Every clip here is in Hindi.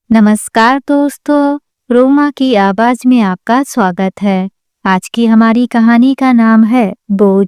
नमस्कार दोस्तों, रोमा की आवाज में आपका स्वागत है। आज की हमारी कहानी का नाम है बोझ।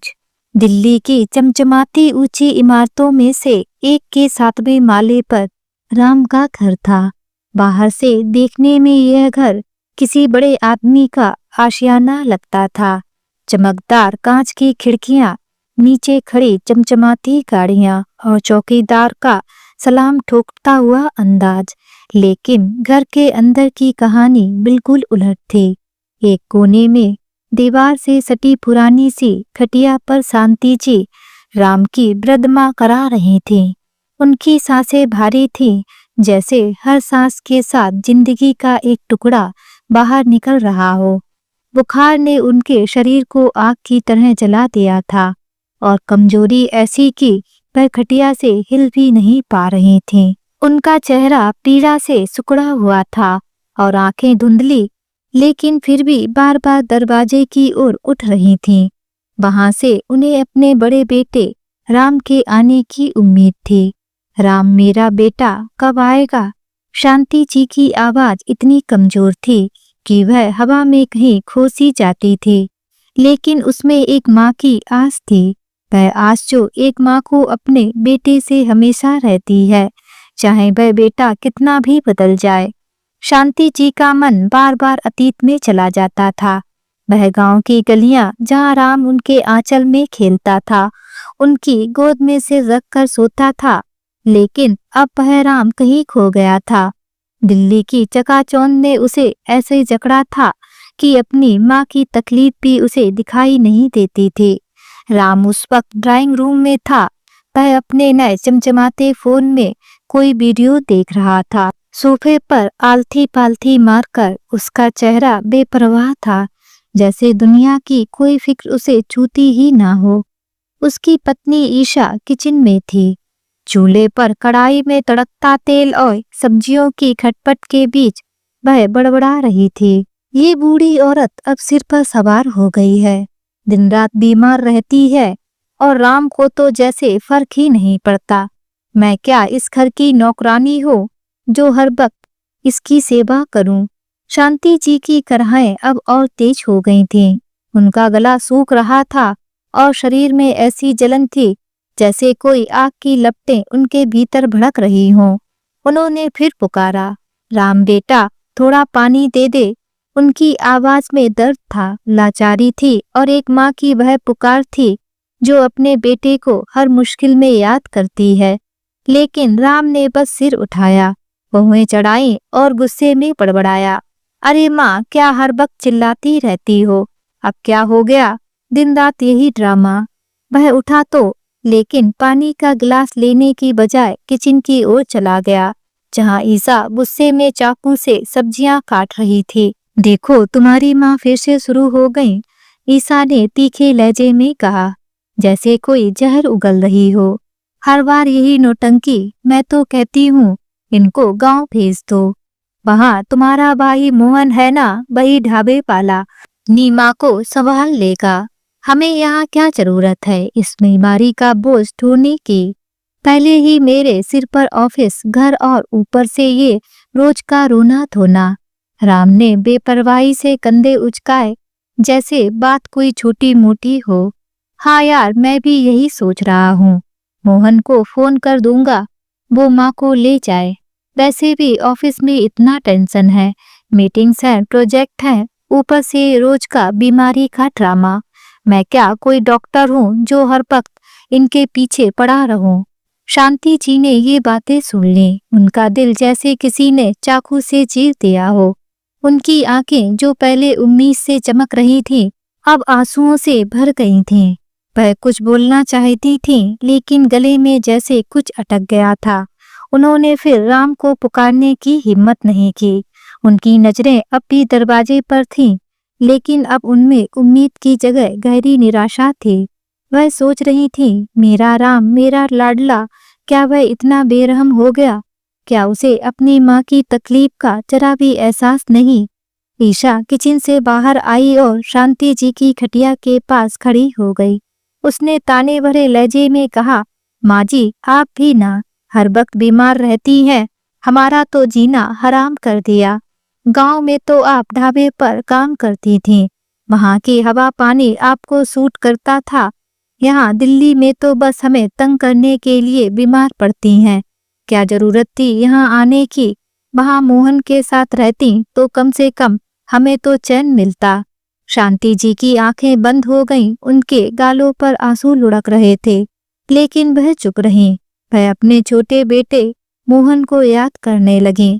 दिल्ली की चमचमाती ऊंची इमारतों में से एक के 7वें माले पर राम का घर था। बाहर से देखने में यह घर किसी बड़े आदमी का आशियाना लगता था। चमकदार कांच की खिड़कियां, नीचे खड़ी चमचमाती गाड़ियां और चौकीदार का सलाम ठोकता हुआ अंदाज। लेकिन घर के अंदर की कहानी बिल्कुल उलट थी। एक कोने में दीवार से सटी पुरानी सी खटिया पर शांति जी राम की वृद्ध मां करा रही थीं। उनकी सांसें भारी थीं, जैसे हर सांस के साथ जिंदगी का एक टुकड़ा बाहर निकल रहा हो। बुखार ने उनके शरीर को आग की तरह जला दिया था और कमजोरी ऐसी कि वह खटिया से हिल भी नहीं पा रही थीं। उनका चेहरा पीड़ा से सिकुड़ा हुआ था और आंखें धुंधली, लेकिन फिर भी बार बार दरवाजे की ओर उठ रही थीं। वहां से उन्हें अपने बड़े बेटे राम के आने की उम्मीद थी। राम, मेरा बेटा कब आएगा? शांति जी की आवाज इतनी कमजोर थी कि वह हवा में कहीं खो सी जाती थी, लेकिन उसमें एक माँ की आस थी। वह आस जो एक माँ को अपने बेटे से हमेशा रहती है, चाहे वह बेटा कितना भी बदल जाए। शांति जी का मन बार बार अतीत में चला जाता था। वह गांव की गलियां जहां राम उनके आंचल में खेलता था, उनकी गोद में सिर रखकर सोता था, लेकिन अब वह राम कहीं खो गया था। दिल्ली की चकाचौंध ने उसे ऐसे जकड़ा था कि अपनी माँ की तकलीफ भी उसे दिखाई नहीं देती थी। राम उस वक्त ड्राइंग रूम में था। वह अपने नए चमचमाते फोन में कोई वीडियो देख रहा था। सोफे पर आलथी पालथी मारकर उसका चेहरा बेपरवाह था, जैसे दुनिया की कोई फिक्र उसे छूती ही ना हो। उसकी पत्नी ईशा किचन में थी। चूल्हे पर कढ़ाई में तड़कता तेल और सब्जियों की खटपट के बीच वह बड़बड़ा रही थी। ये बूढ़ी औरत अब सिर पर सवार हो गई है, दिन रात बीमार रहती है और राम को तो जैसे फर्क ही नहीं पड़ता। मैं क्या इस घर की नौकरानी हो जो हर वक्त इसकी सेवा करूं? शांति जी की कराहें अब और तेज हो गई थीं। उनका गला सूख रहा था और शरीर में ऐसी जलन थी जैसे कोई आग की लपटें उनके भीतर भड़क रही हों। उन्होंने फिर पुकारा, राम बेटा, थोड़ा पानी दे दे। उनकी आवाज में दर्द था, लाचारी थी और एक माँ की वह पुकार थी जो अपने बेटे को हर मुश्किल में याद करती है। लेकिन राम ने बस सिर उठाया, भौहें चढ़ाई और गुस्से में बड़बड़ाया, अरे माँ, क्या हर वक्त चिल्लाती रहती हो? अब क्या हो गया? दिन रात यही ड्रामा। वह उठा तो, लेकिन पानी का गिलास लेने की बजाय किचन की ओर चला गया, जहाँ ईसा गुस्से में चाकू से सब्जियां काट रही थी। देखो, तुम्हारी माँ फिर से शुरू हो गई, ईसा ने तीखे लहजे में कहा, जैसे कोई जहर उगल रही हो। हर बार यही नौटंकी। मैं तो कहती हूँ इनको गांव भेज दो। वहाँ तुम्हारा भाई मोहन है ना, वही ढाबे पाला नीमा को संभाल लेगा। हमें यहाँ क्या जरूरत है इस बीमारी का बोझ ढोने की? पहले ही मेरे सिर पर ऑफिस, घर और ऊपर से ये रोज का रोना धोना। राम ने बेपरवाही से कंधे उचकाए, जैसे बात कोई छोटी मोटी हो। हाँ यार, मैं भी यही सोच रहा हूँ। मोहन को फोन कर दूंगा, वो माँ को ले जाए। वैसे भी ऑफिस में इतना टेंशन है, मीटिंग्स हैं, प्रोजेक्ट हैं, ऊपर से रोज का बीमारी का ड्रामा। मैं क्या कोई डॉक्टर हूँ जो हर वक्त इनके पीछे पड़ा रहूं? शांति जी ने ये बातें सुन ली। उनका दिल जैसे किसी ने चाकू से चीर दिया हो। उनकी आंखें जो पहले उम्मीद से चमक रही थीं, अब आंसुओं से भर गई थीं। वह कुछ बोलना चाहती थीं, लेकिन गले में जैसे कुछ अटक गया था। उन्होंने फिर राम को पुकारने की हिम्मत नहीं की। उनकी नजरें अब भी दरवाजे पर थीं, लेकिन अब उनमें उम्मीद की जगह गहरी निराशा थी। वह सोच रही थी, मेरा राम, मेरा लाडला, क्या वह इतना बेरहम हो गया? क्या उसे अपनी माँ की तकलीफ का जरा भी एहसास नहीं? ईशा किचन से बाहर आई और शांति जी की खटिया के पास खड़ी हो गई। उसने ताने भरे लहजे में कहा, माँ जी, आप भी ना हर वक्त बीमार रहती हैं हमारा तो जीना हराम कर दिया। गांव में तो आप ढाबे पर काम करती थीं, वहां की हवा पानी आपको सूट करता था। यहाँ दिल्ली में तो बस हमें तंग करने के लिए बीमार पड़ती हैं। क्या जरूरत थी यहाँ आने की? वहां मोहन के साथ रहती तो कम से कम हमें तो चैन मिलता। शांति जी की आंखें बंद हो गईं, उनके गालों पर आंसू लुढ़क रहे थे, लेकिन वह चुप रहीं। वह अपने छोटे बेटे मोहन को याद करने लगी।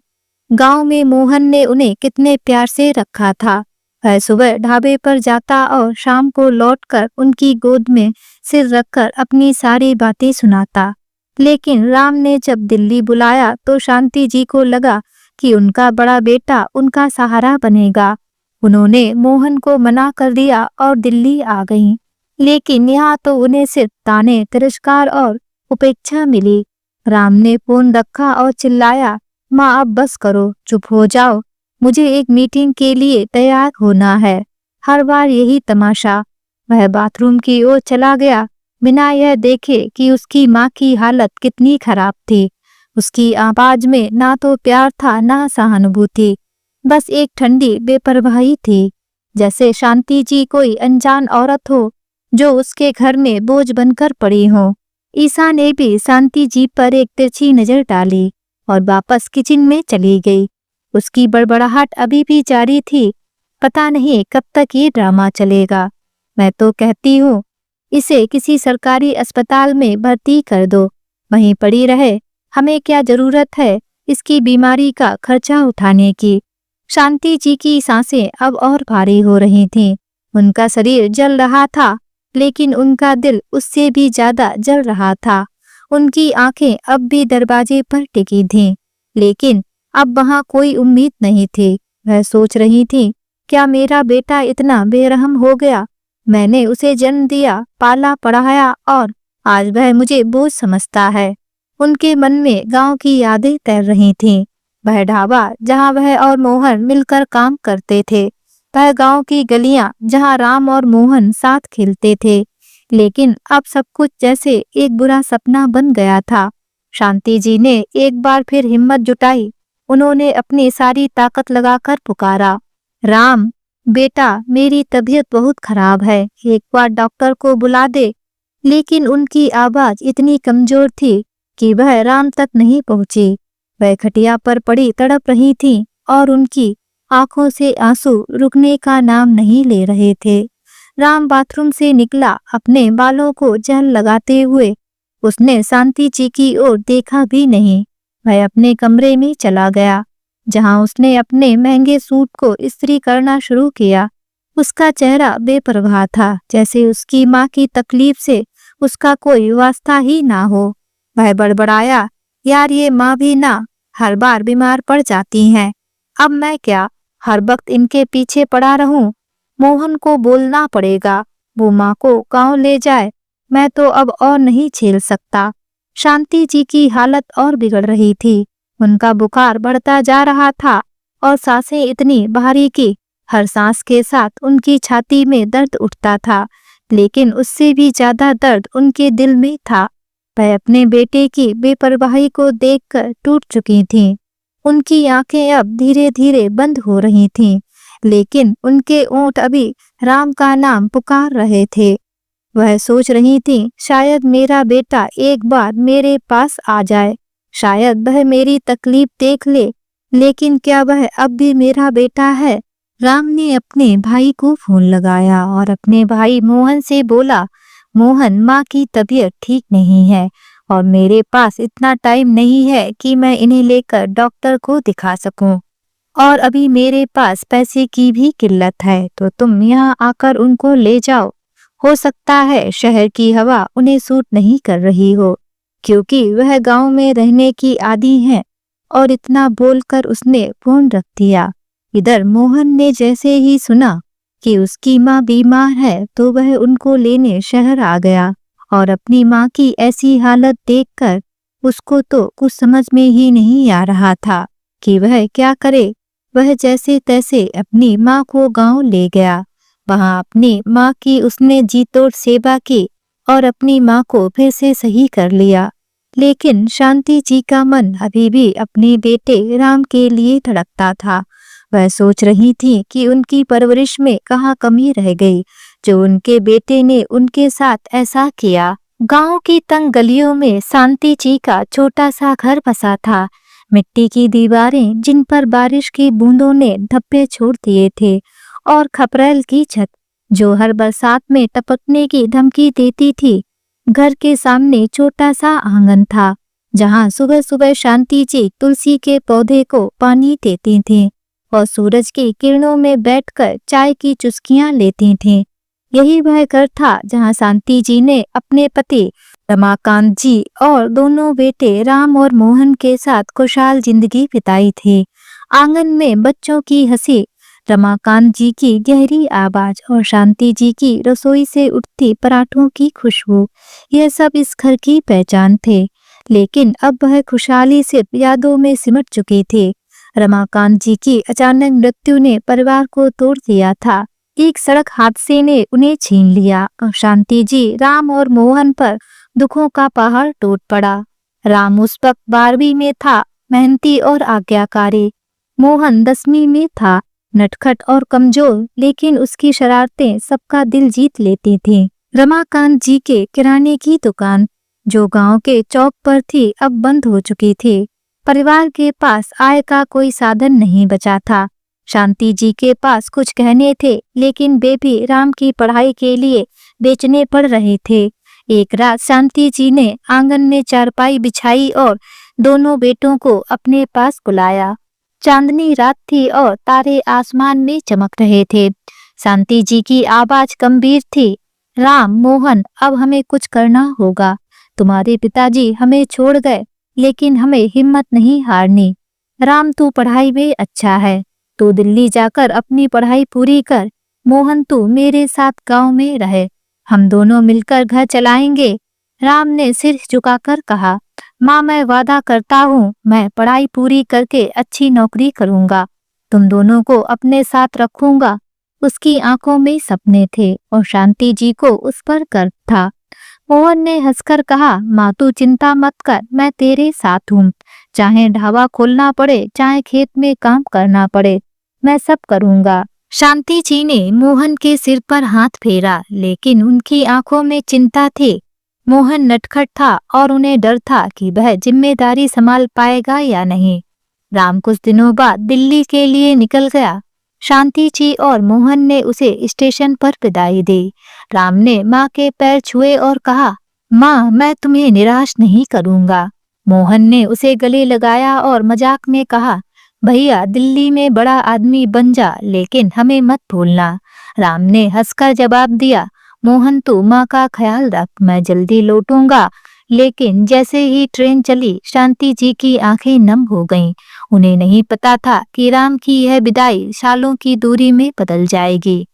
गांव में मोहन ने उन्हें कितने प्यार से रखा था। वह सुबह ढाबे पर जाता और शाम को लौटकर उनकी गोद में सिर रखकर अपनी सारी बातें सुनाता। लेकिन राम ने जब दिल्ली बुलाया तो शांति जी को लगा कि उनका बड़ा बेटा उनका सहारा बनेगा। उन्होंने मोहन को मना कर दिया और दिल्ली आ गईं। लेकिन यहाँ तो उन्हें सिर्फ ताने, तिरस्कार और उपेक्षा मिली। राम ने फोन रखा और चिल्लाया, माँ अब बस करो, चुप हो जाओ, मुझे एक मीटिंग के लिए तैयार होना है। हर बार यही तमाशा। वह बाथरूम की ओर चला गया, बिना यह देखे कि उसकी माँ की हालत कितनी खराब थी। उसकी आवाज में ना तो प्यार था ना सहानुभूति, बस एक ठंडी बेपरवाही थी, जैसे शांति जी कोई अनजान औरत हो जो उसके घर में बोझ बनकर पड़ी हो। ईसा ने भी शांति जी पर एक तिरछी नजर डाली और वापस किचन में चली गई। उसकी बड़बड़ाहट अभी भी जारी थी। पता नहीं कब तक ये ड्रामा चलेगा। मैं तो कहती हूँ इसे किसी सरकारी अस्पताल में भर्ती कर दो, वहीं पड़ी रहे। हमें क्या जरूरत है इसकी बीमारी का खर्चा उठाने की। शांति जी की सांसें अब और भारी हो रही थीं। उनका शरीर जल रहा था, लेकिन उनका दिल उससे भी ज्यादा जल रहा था। उनकी आंखें अब भी दरवाजे पर टिकी थीं, लेकिन अब वहां कोई उम्मीद नहीं थी। वह सोच रही थी, क्या मेरा बेटा इतना बेरहम हो गया? मैंने उसे जन्म दिया, पाला पढ़ाया और आज वह मुझे बोझ समझता है। उनके मन में गांव की यादें तैर रही थीं। वह ढाबा जहां वह और मोहन मिलकर काम करते थे, वह गांव की गलियां जहां राम और मोहन साथ खेलते थे। लेकिन अब सब कुछ जैसे एक बुरा सपना बन गया था। शांति जी ने एक बार फिर हिम्मत जुटाई। उन्होंने अपनी सारी ताकत लगाकर पुकारा, राम बेटा, मेरी तबीयत बहुत खराब है, एक बार डॉक्टर को बुला दे। लेकिन उनकी आवाज इतनी कमजोर थी कि वह राम तक नहीं पहुंची। वह खटिया पर पड़ी तड़प रही थी और उनकी आंखों से आंसू रुकने का नाम नहीं ले रहे थे। राम बाथरूम से निकला, अपने बालों को जेल लगाते हुए। उसने शांति जी की ओर देखा भी नहीं। वह अपने कमरे में चला गया, जहां उसने अपने महंगे सूट को इस्त्री करना शुरू किया। उसका चेहरा बेपरवाह था, जैसे उसकी माँ की तकलीफ से उसका कोई वास्ता ही ना हो। वह बड़बड़ाया, यार ये माँ भी ना हर बार बीमार पड़ जाती हैं। अब मैं क्या हर वक्त इनके पीछे पड़ा रहूं? मोहन को बोलना पड़ेगा, वो माँ को गांव ले जाए। मैं तो अब और नहीं झेल सकता। शांति जी की हालत और बिगड़ रही थी। उनका बुखार बढ़ता जा रहा था और सांसें इतनी भारी कि हर सांस के साथ उनकी छाती में दर्द उठता था। लेकिन उससे भी ज्यादा दर्द उनके दिल में था। वह अपने बेटे की बेपरवाही को देखकर टूट चुकी थीं। उनकी आंखें अब धीरे धीरे बंद हो रही थीं, लेकिन उनके होंठ अभी राम का नाम पुकार रहे थे। वह सोच रही थी, शायद मेरा बेटा एक बार मेरे पास आ जाए, शायद वह मेरी तकलीफ देख ले। लेकिन क्या वह अब भी मेरा बेटा है? राम ने अपने भाई को फोन लगाया और अपने भाई मोहन से बोला, मोहन, माँ की तबीयत ठीक नहीं है और मेरे पास इतना टाइम नहीं है कि मैं इन्हें लेकर डॉक्टर को दिखा सकूं, और अभी मेरे पास पैसे की भी किल्लत है, तो तुम यहाँ आकर उनको ले जाओ। हो सकता है शहर की हवा उन्हें सूट नहीं कर रही हो, क्योंकि वह गांव में रहने की आदी हैं। और इतना बोलकर उसने फोन रख दिया। इधर मोहन ने जैसे ही सुना कि उसकी माँ बीमार है तो वह उनको लेने शहर आ गया, और अपनी माँ की ऐसी हालत देखकर उसको तो कुछ समझ में ही नहीं आ रहा था कि वह क्या करे। वह जैसे तैसे अपनी माँ को गांव ले गया। वहां अपनी माँ की उसने जी तोड़ सेवा की और अपनी माँ को फिर से सही कर लिया। लेकिन शांति जी का मन अभी भी अपने बेटे राम के लिए धड़कता था। वह सोच रही थी कि उनकी परवरिश में कहाँ कमी रह गई जो उनके बेटे ने उनके साथ ऐसा किया। गांव की तंग गलियों में शांति जी का छोटा सा घर बसा था। मिट्टी की दीवारें जिन पर बारिश की बूंदों ने धब्बे छोड़ दिए थे और खपरेल की छत जो हर बरसात में टपकने की धमकी देती थी। घर के सामने छोटा सा आंगन था जहां सुबह सुबह शांति जी तुलसी के पौधे को पानी देती थीं और सूरज की किरणों में बैठकर चाय की चुस्कियां लेती थीं। यही वह घर था जहां शांति जी ने अपने पति रमाकांत जी और दोनों बेटे राम और मोहन के साथ खुशहाल जिंदगी बिताई थी। आंगन में बच्चों की हंसी, रमाकांत जी की गहरी आवाज और शांति जी की रसोई से उठती पराठों की खुशबू, यह सब इस घर की पहचान थे। लेकिन अब वह खुशहाली सिर्फ यादों में सिमट चुकी थी। रमाकांत जी की अचानक मृत्यु ने परिवार को तोड़ दिया था। एक सड़क हादसे ने उन्हें छीन लिया और शांति जी, राम और मोहन पर दुखों का पहाड़ टूट पड़ा। राम उस वक्त 12वीं में था, मेहनती और आज्ञाकारी। मोहन 10वीं में था, नटखट और कमजोर, लेकिन उसकी शरारतें सबका दिल जीत लेती थीं। रमाकांत जी के किराने की दुकान जो गांव के चौक पर थी अब बंद हो चुकी थी। परिवार के पास आय का कोई साधन नहीं बचा था। शांति जी के पास कुछ गहने थे लेकिन वे भी राम की पढ़ाई के लिए बेचने पड़ रहे थे। एक रात शांति जी ने आंगन में चारपाई बिछाई और दोनों बेटों को अपने पास बुलाया। चांदनी रात थी और तारे आसमान में चमक रहे थे। शांति जी की आवाज गंभीर थी, राम, मोहन, अब हमें कुछ करना होगा। तुम्हारे पिताजी हमें छोड़ गए लेकिन हमें हिम्मत नहीं हारनी। राम, तू पढ़ाई में अच्छा है, तू दिल्ली जाकर अपनी पढ़ाई पूरी कर। मोहन, तू मेरे साथ गांव में रहे, हम दोनों मिलकर घर चलाएंगे। राम ने सिर झुकाकर कहा, माँ, मैं वादा करता हूँ मैं पढ़ाई पूरी करके अच्छी नौकरी करूँगा, तुम दोनों को अपने साथ रखूंगा। उसकी आंखों में सपने थे और शांति जी को उस पर गर्व था। मोहन ने हंसकर कहा, माँ, तू चिंता मत कर, मैं तेरे साथ हूँ। चाहे ढाबा खोलना पड़े, चाहे खेत में काम करना पड़े, मैं सब करूँगा। शांति जी ने मोहन के सिर पर हाथ फेरा लेकिन उनकी आंखों में चिंता थी। मोहन नटखट था और उन्हें डर था कि वह जिम्मेदारी संभाल पाएगा या नहीं। राम कुछ दिनों बाद दिल्ली के लिए निकल गया। शांति जी और मोहन ने उसे स्टेशन पर विदाई दी। राम ने माँ के पैर छुए और कहा, माँ, मैं तुम्हें निराश नहीं करूँगा। मोहन ने उसे गले लगाया और मजाक में कहा, भैया, दिल्ली में बड़ा आदमी बन जा लेकिन हमें मत भूलना। राम ने हंसकर जवाब दिया, मोहन, तू माँ का ख्याल रख, मैं जल्दी लौटूंगा। लेकिन जैसे ही ट्रेन चली शांति जी की आंखें नम हो गईं। उन्हें नहीं पता था कि राम की यह विदाई सालों की दूरी में बदल जाएगी।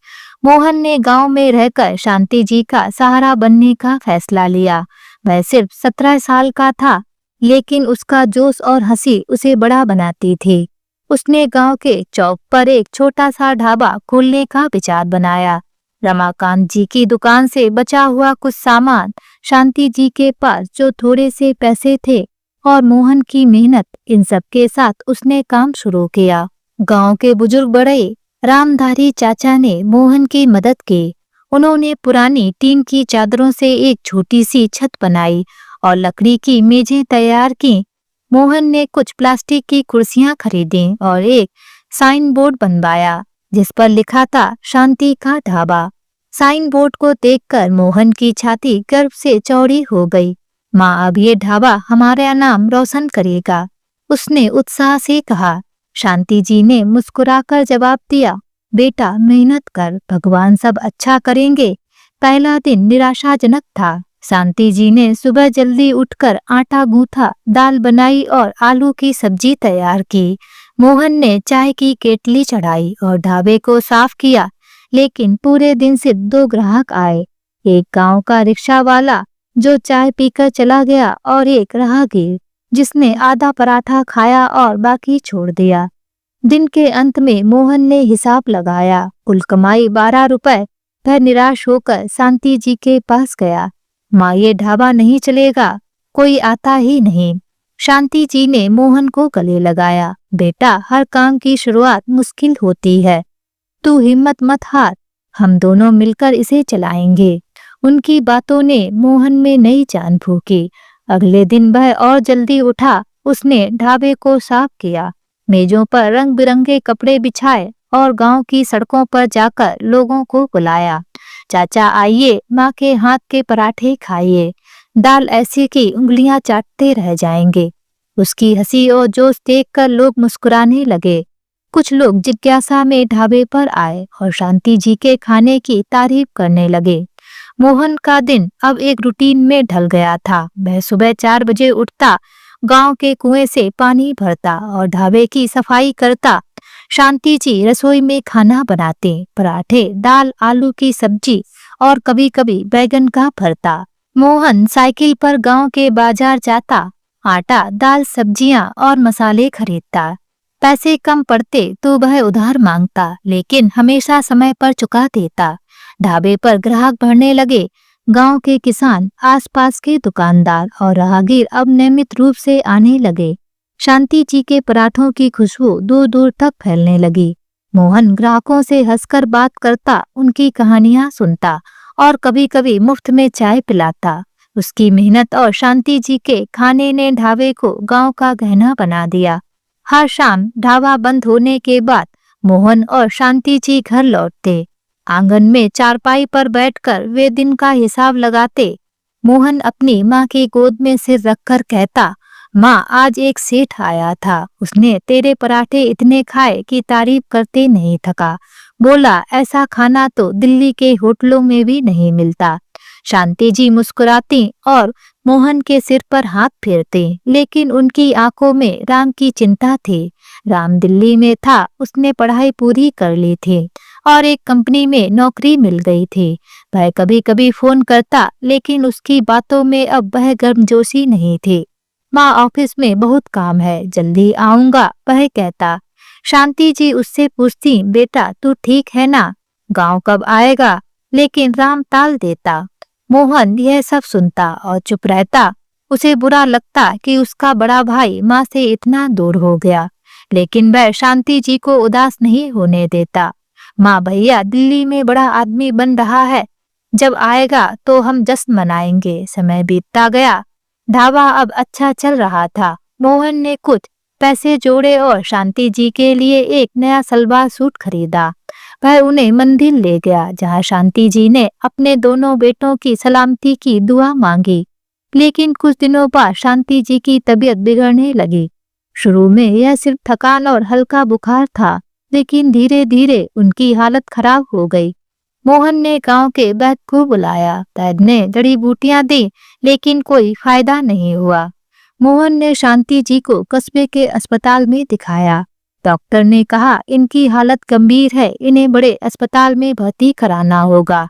मोहन ने गांव में रहकर शांति जी का सहारा बनने का फैसला लिया। वह सिर्फ 17 साल का था लेकिन उसका जोश और हंसी उसे बड़ा बनाती थी। उसने गांव के चौक पर एक छोटा सा ढाबा खोलने का विचार बनाया। रमाकांत जी की दुकान से बचा हुआ कुछ सामान, शांति जी के पास जो थोड़े से पैसे थे और मोहन की मेहनत, इन सब के साथ उसने काम शुरू किया। गांव के बुजुर्ग बड़े रामधारी चाचा ने मोहन की मदद की। उन्होंने पुरानी टीन की चादरों से एक छोटी सी छत बनाई और लकड़ी की मेजें तैयार की। मोहन ने कुछ प्लास्टिक की कुर्सियां खरीदी और एक साइन बोर्ड बनवाया जिस पर लिखा था, शांति का ढाबा। साइन बोर्ड को देखकर मोहन की छाती गर्व से चौड़ी हो गई। माँ, अब ये ढाबा हमारा नाम रोशन करेगा, उसने उत्साह से कहा। शांति जी ने मुस्कुराकर जवाब दिया, बेटा, मेहनत कर, भगवान सब अच्छा करेंगे। पहला दिन निराशाजनक था। शांति जी ने सुबह जल्दी उठकर आटा गूंथा, दाल बनाई और आलू की सब्जी तैयार की। मोहन ने चाय की केतली चढ़ाई और ढाबे को साफ किया। लेकिन पूरे दिन सिर्फ 2 ग्राहक आए, एक गांव का रिक्शा वाला जो चाय पीकर चला गया और एक राहगीर जिसने आधा पराठा खाया और बाकी छोड़ दिया। दिन के अंत में मोहन ने हिसाब लगाया, कुल कमाई 12 रुपए। वह निराश होकर शांति जी के पास गया। माँ, ये ढाबा नहीं चलेगा, कोई आता ही नहीं। शांति जी ने मोहन को गले लगाया। बेटा, हर काम की शुरुआत मुश्किल होती है, तू हिम्मत मत हार, हम दोनों मिलकर इसे चलाएंगे। उनकी बातों ने मोहन में नई जान फूंकी। अगले दिन वह और जल्दी उठा। उसने ढाबे को साफ किया, मेजों पर रंग बिरंगे कपड़े बिछाए और गांव की सड़कों पर जाकर लोगों को बुलाया। चाचा आइए, माँ के हाथ के पराठे खाइए, दाल ऐसी की उंगलियां चाटते रह जाएंगे। उसकी हंसी और जोश देखकर लोग मुस्कुराने लगे। कुछ लोग जिज्ञासा में ढाबे पर आए और शांति जी के खाने की तारीफ करने लगे। मोहन का दिन अब एक रूटीन में ढल गया था। वह सुबह 4 बजे उठता, गांव के कुएं से पानी भरता और ढाबे की सफाई करता। शांति जी रसोई में खाना बनाते, पराठे, दाल, आलू की सब्जी और कभी कभी बैगन का भरता। मोहन साइकिल पर गांव के बाजार जाता, आटा, दाल, सब्जियां और मसाले खरीदता। पैसे कम पड़ते तो वह उधार मांगता, लेकिन हमेशा समय पर चुका देता। ढाबे पर ग्राहक बढ़ने लगे। गांव के किसान, आसपास के दुकानदार और राहगीर अब नियमित रूप से आने लगे। शांति जी के पराठों की खुशबू दूर दूर तक फैलने लगी। मोहन ग्राहकों से हंसकर बात करता, उनकी कहानियां सुनता और कभी कभी मुफ्त में चाय पिलाता। उसकी मेहनत और शांति जी के खाने ने ढाबे को गांव का गहना बना दिया। हर शाम ढाबा बंद होने के बाद मोहन और शांति जी घर लौटते। आंगन में चारपाई पर बैठकर वे दिन का हिसाब लगाते। मोहन अपनी माँ की गोद में सिर रखकर कहता, माँ, आज एक सेठ आया था, उसने तेरे पराठे इतने खाए कि तारीफ करते नहीं थका। बोला, ऐसा खाना तो दिल्ली के होटलों में भी नहीं मिलता। शांति जी मुस्कुराती और मोहन के सिर पर हाथ फेरते, लेकिन उनकी आंखों में राम की चिंता थी। राम दिल्ली में था, उसने पढ़ाई पूरी कर ली थी और एक कंपनी में नौकरी मिल गई थी। वह कभी कभी फोन करता, लेकिन उसकी बातों में अब वह गर्मजोशी नहीं थी। माँ, ऑफिस में बहुत काम है, जल्दी आऊंगा, वह कहता। शांति जी उससे पूछती, बेटा तू ठीक है ना, गांव कब आएगा? लेकिन राम टाल देता। मोहन यह सब सुनता और चुप रहता। उसे बुरा लगता कि उसका बड़ा भाई माँ से इतना दूर हो गया, लेकिन वह शांति जी को उदास नहीं होने देता। माँ, भैया दिल्ली में बड़ा आदमी बन रहा है, जब आएगा तो हम जश्न मनाएंगे। समय बीतता गया, ढाबा अब अच्छा चल रहा था। मोहन ने कुछ पैसे जोड़े और शांति जी के लिए एक नया सलवार सूट खरीदा। वह उन्हें मंदिर ले गया, जहाँ शांति जी ने अपने दोनों बेटों की सलामती की दुआ मांगी। लेकिन कुछ दिनों बाद शांति जी की तबीयत बिगड़ने लगी। शुरू में यह सिर्फ थकान और हल्का बुखार था, लेकिन धीरे धीरे उनकी हालत खराब हो गई। मोहन ने गांव के वैद्य को बुलाया। वैद्य ने जड़ी बूटियां दी, लेकिन कोई फायदा नहीं हुआ। मोहन ने शांति जी को कस्बे के अस्पताल में दिखाया। डॉक्टर ने कहा, इनकी हालत गंभीर है, इन्हें बड़े अस्पताल में भर्ती कराना होगा।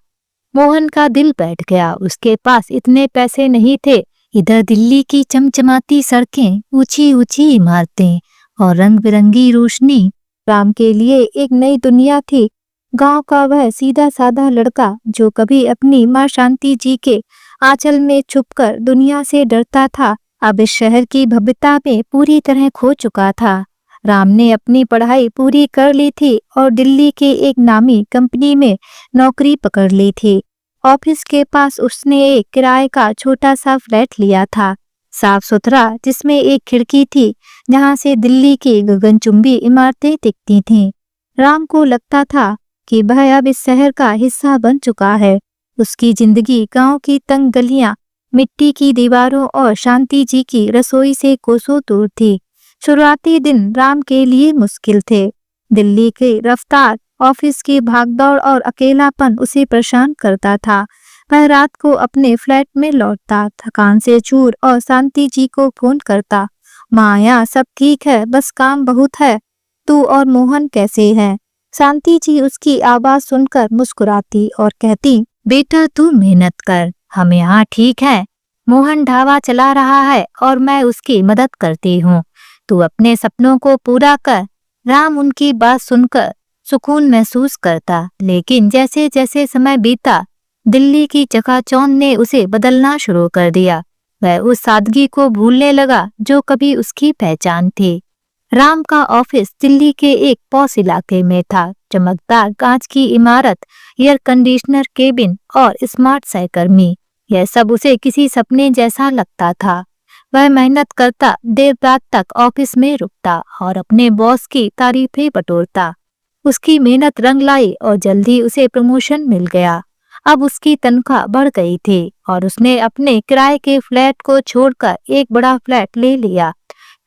मोहन का दिल बैठ गया। उसके पास इतने पैसे नहीं थे। इधर दिल्ली की चमचमाती सड़कें, ऊंची ऊंची इमारतें और रंग बिरंगी रोशनी राम के लिए एक नई दुनिया थी। गांव का वह सीधा साधा लड़का, जो कभी अपनी माँ शांति जी के आंचल में छुपकर दुनिया से डरता था, अब इस शहर की भव्यता में पूरी तरह खो चुका था। राम ने अपनी पढ़ाई पूरी कर ली थी और दिल्ली के एक नामी कंपनी में नौकरी पकड़ ली थी। ऑफिस के पास उसने एक किराए का छोटा सा फ्लैट लिया था, साफ सुथरा, जिसमें एक खिड़की थी जहां से दिल्ली की गगनचुंबी इमारतें दिखती थीं। राम को लगता था कि वह अब इस शहर का हिस्सा बन चुका है। उसकी जिंदगी गांव की तंग गलियां, मिट्टी की दीवारों और शांति जी की रसोई से कोसों दूर थी। शुरुआती दिन राम के लिए मुश्किल थे। दिल्ली की रफ्तार, ऑफिस की भागदौड़ और अकेलापन उसे परेशान करता था। वह रात को अपने फ्लैट में लौटता, थकान से चूर, और शांति जी को फोन करता, माँ, यहाँ सब ठीक है, बस काम बहुत है, तू और मोहन कैसे हैं? शांति जी उसकी आवाज सुनकर मुस्कुराती और कहती, बेटा तू मेहनत कर, हम यहाँ ठीक है। मोहन ढाबा चला रहा है और मैं उसकी मदद करती हूँ, तू अपने सपनों को पूरा कर। राम उनकी बात सुनकर सुकून महसूस करता, लेकिन जैसे जैसे समय बीता, दिल्ली की चकाचौंध ने उसे बदलना शुरू कर दिया। वह उस सादगी को भूलने लगा जो कभी उसकी पहचान थी। राम का ऑफिस दिल्ली के एक पॉश इलाके में था। चमकदार कांच की इमारत, एयर कंडीशनर केबिन और स्मार्ट सहकर्मी, यह सब उसे किसी सपने जैसा लगता था। वह मेहनत करता, देर रात तक ऑफिस में रुकता और अपने बॉस की तारीफें बटोरता। उसकी मेहनत रंग लाई और जल्दी उसे प्रमोशन मिल गया। अब उसकी तनख्वाह बढ़ गई थी और उसने अपने किराए के फ्लैट को छोड़कर एक बड़ा फ्लैट ले लिया।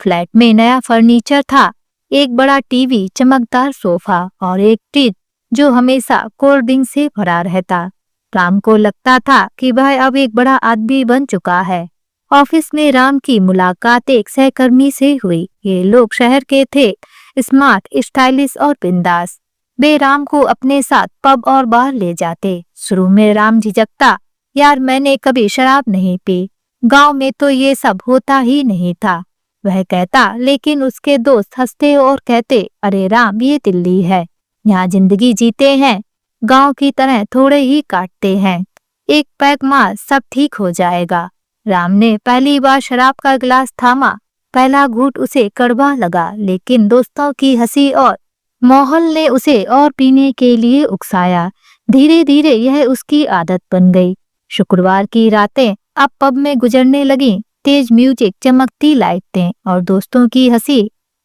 फ्लैट में नया फर्नीचर था, एक बड़ा टीवी, चमकदार सोफा और एक फ्रिज जो हमेशा कोल्ड ड्रिंक से भरा रहता। राम को लगता था कि वह अब एक बड़ा आदमी बन चुका है। ऑफिस में राम की मुलाकात एक सहकर्मी से हुई। ये लोग शहर के थे, स्मार्ट, स्टाइलिश और बिंदास। वे राम को अपने साथ पब और बार ले जाते। शुरू में राम झिझकता, यार मैंने कभी शराब नहीं पी, गांव में तो ये सब होता ही नहीं था, वह कहता। लेकिन उसके दोस्त हंसते और कहते, अरे राम, ये दिल्ली है, यहाँ जिंदगी जीते हैं, गांव की तरह थोड़े ही काटते हैं, एक पैक मार सब ठीक हो जाएगा। राम ने पहली बार शराब का गिलास थामा। पहला घूंट उसे कड़वा लगा, लेकिन दोस्तों की हंसी और माहौल ने उसे और पीने के लिए उकसाया। धीरे धीरे यह उसकी आदत बन गई। शुक्रवार की रातें अब पब में गुजरने लगी। तेज म्यूजिक, चमकती लाइटें और दोस्तों की हंसी।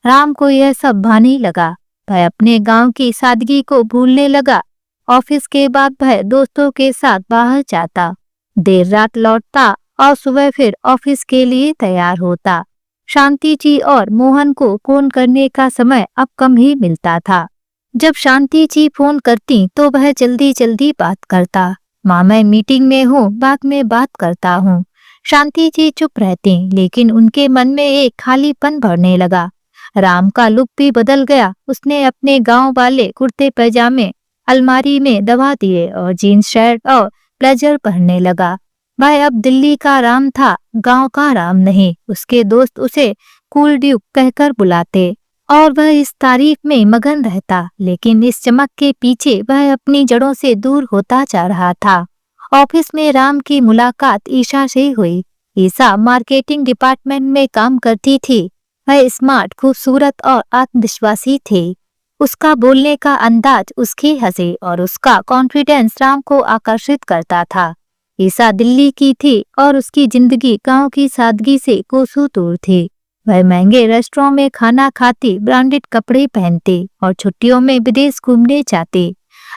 राम को यह सब भाने लगा। वह अपने गांव की सादगी को भूलने लगा। ऑफिस के बाद वह दोस्तों के साथ बाहर जाता, देर रात लौटता और सुबह फिर ऑफिस के लिए तैयार होता। शांति जी और मोहन को फोन करने का समय अब कम ही मिलता था। जब शांति जी फोन करती तो वह जल्दी जल्दी बात करता। माँ, मैं मीटिंग में हूँ, बाद में बात करता हूँ। शांति जी चुप रहती, लेकिन उनके मन में एक खालीपन भरने लगा। राम का लुक भी बदल गया। उसने अपने गांव वाले कुर्ते पैजामे अलमारी में दबा दिए और जीन्स शर्ट और ब्लेजर पहनने लगा। वह अब दिल्ली का राम था, गांव का राम नहीं। उसके दोस्त उसे कूल ड्यूक कहकर बुलाते और वह इस तारीफ में मगन रहता, लेकिन इस चमक के पीछे वह अपनी जड़ों से दूर होता जा रहा था। ऑफिस में राम की मुलाकात ईशा से हुई। ईशा मार्केटिंग डिपार्टमेंट में काम करती थी। वह स्मार्ट, खूबसूरत और आत्मविश्वासी थी। उसका बोलने का अंदाज, उसकी हंसी और उसका कॉन्फिडेंस राम को आकर्षित करता था। ईशा दिल्ली की थी और उसकी जिंदगी गांव की सादगी से कोसों दूर थी। वह महंगे रेस्टोरेंट में खाना खाती, ब्रांडेड कपड़े पहनती और छुट्टियों में विदेश घूमने जाती।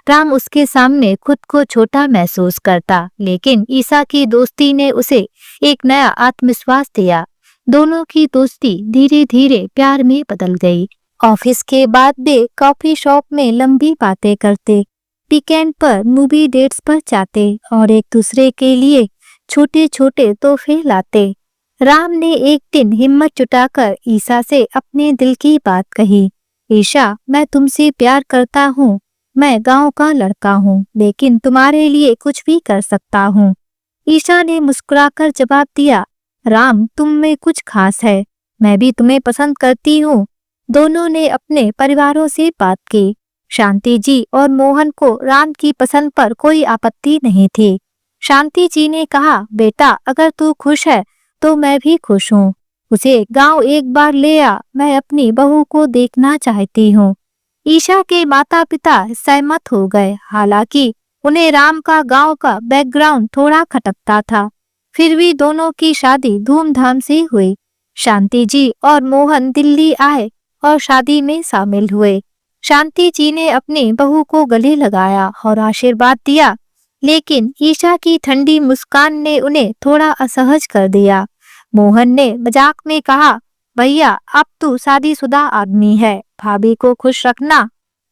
राम उसके सामने खुद को छोटा महसूस करता, लेकिन ईशा की दोस्ती ने उसे एक नया आत्मविश्वास दिया। दोनों की दोस्ती धीरे धीरे प्यार में बदल गई। ऑफिस के बाद वे कॉफी शॉप में लंबी बातें करते, वीकेंड पर मूवी डेट्स पर जाते और एक दूसरे के लिए छोटे छोटे तोहफे लाते। राम ने एक दिन हिम्मत जुटाकर ईशा से अपने दिल की बात कही, ईशा, मैं तुमसे प्यार करता हूँ। मैं गांव का लड़का हूँ, लेकिन तुम्हारे लिए कुछ भी कर सकता हूँ। ईशा ने मुस्कुराकर जवाब दिया, राम, तुम में कुछ खास है, मैं भी तुम्हें पसंद करती हूँ। दोनों ने अपने परिवारों से बात की। शांति जी और मोहन को राम की पसंद पर कोई आपत्ति नहीं थी। शांति जी ने कहा, बेटा, अगर तू खुश है तो मैं भी खुश हूँ। उसे गांव एक बार ले आ, मैं अपनी बहू को देखना चाहती हूँ। ईशा के माता पिता सहमत हो गए। हालांकि उन्हें राम का गांव का बैकग्राउंड थोड़ा खटकता था, फिर भी दोनों की शादी धूमधाम से हुई। शांति जी और मोहन दिल्ली आए और शादी में शामिल हुए। शांति जी ने अपनी बहू को गले लगाया और आशीर्वाद दिया, लेकिन ईशा की ठंडी मुस्कान ने उन्हें थोड़ा असहज कर दिया। मोहन ने मजाक में कहा, भैया, अब तू शादीशुदा आदमी है, भाभी को खुश रखना।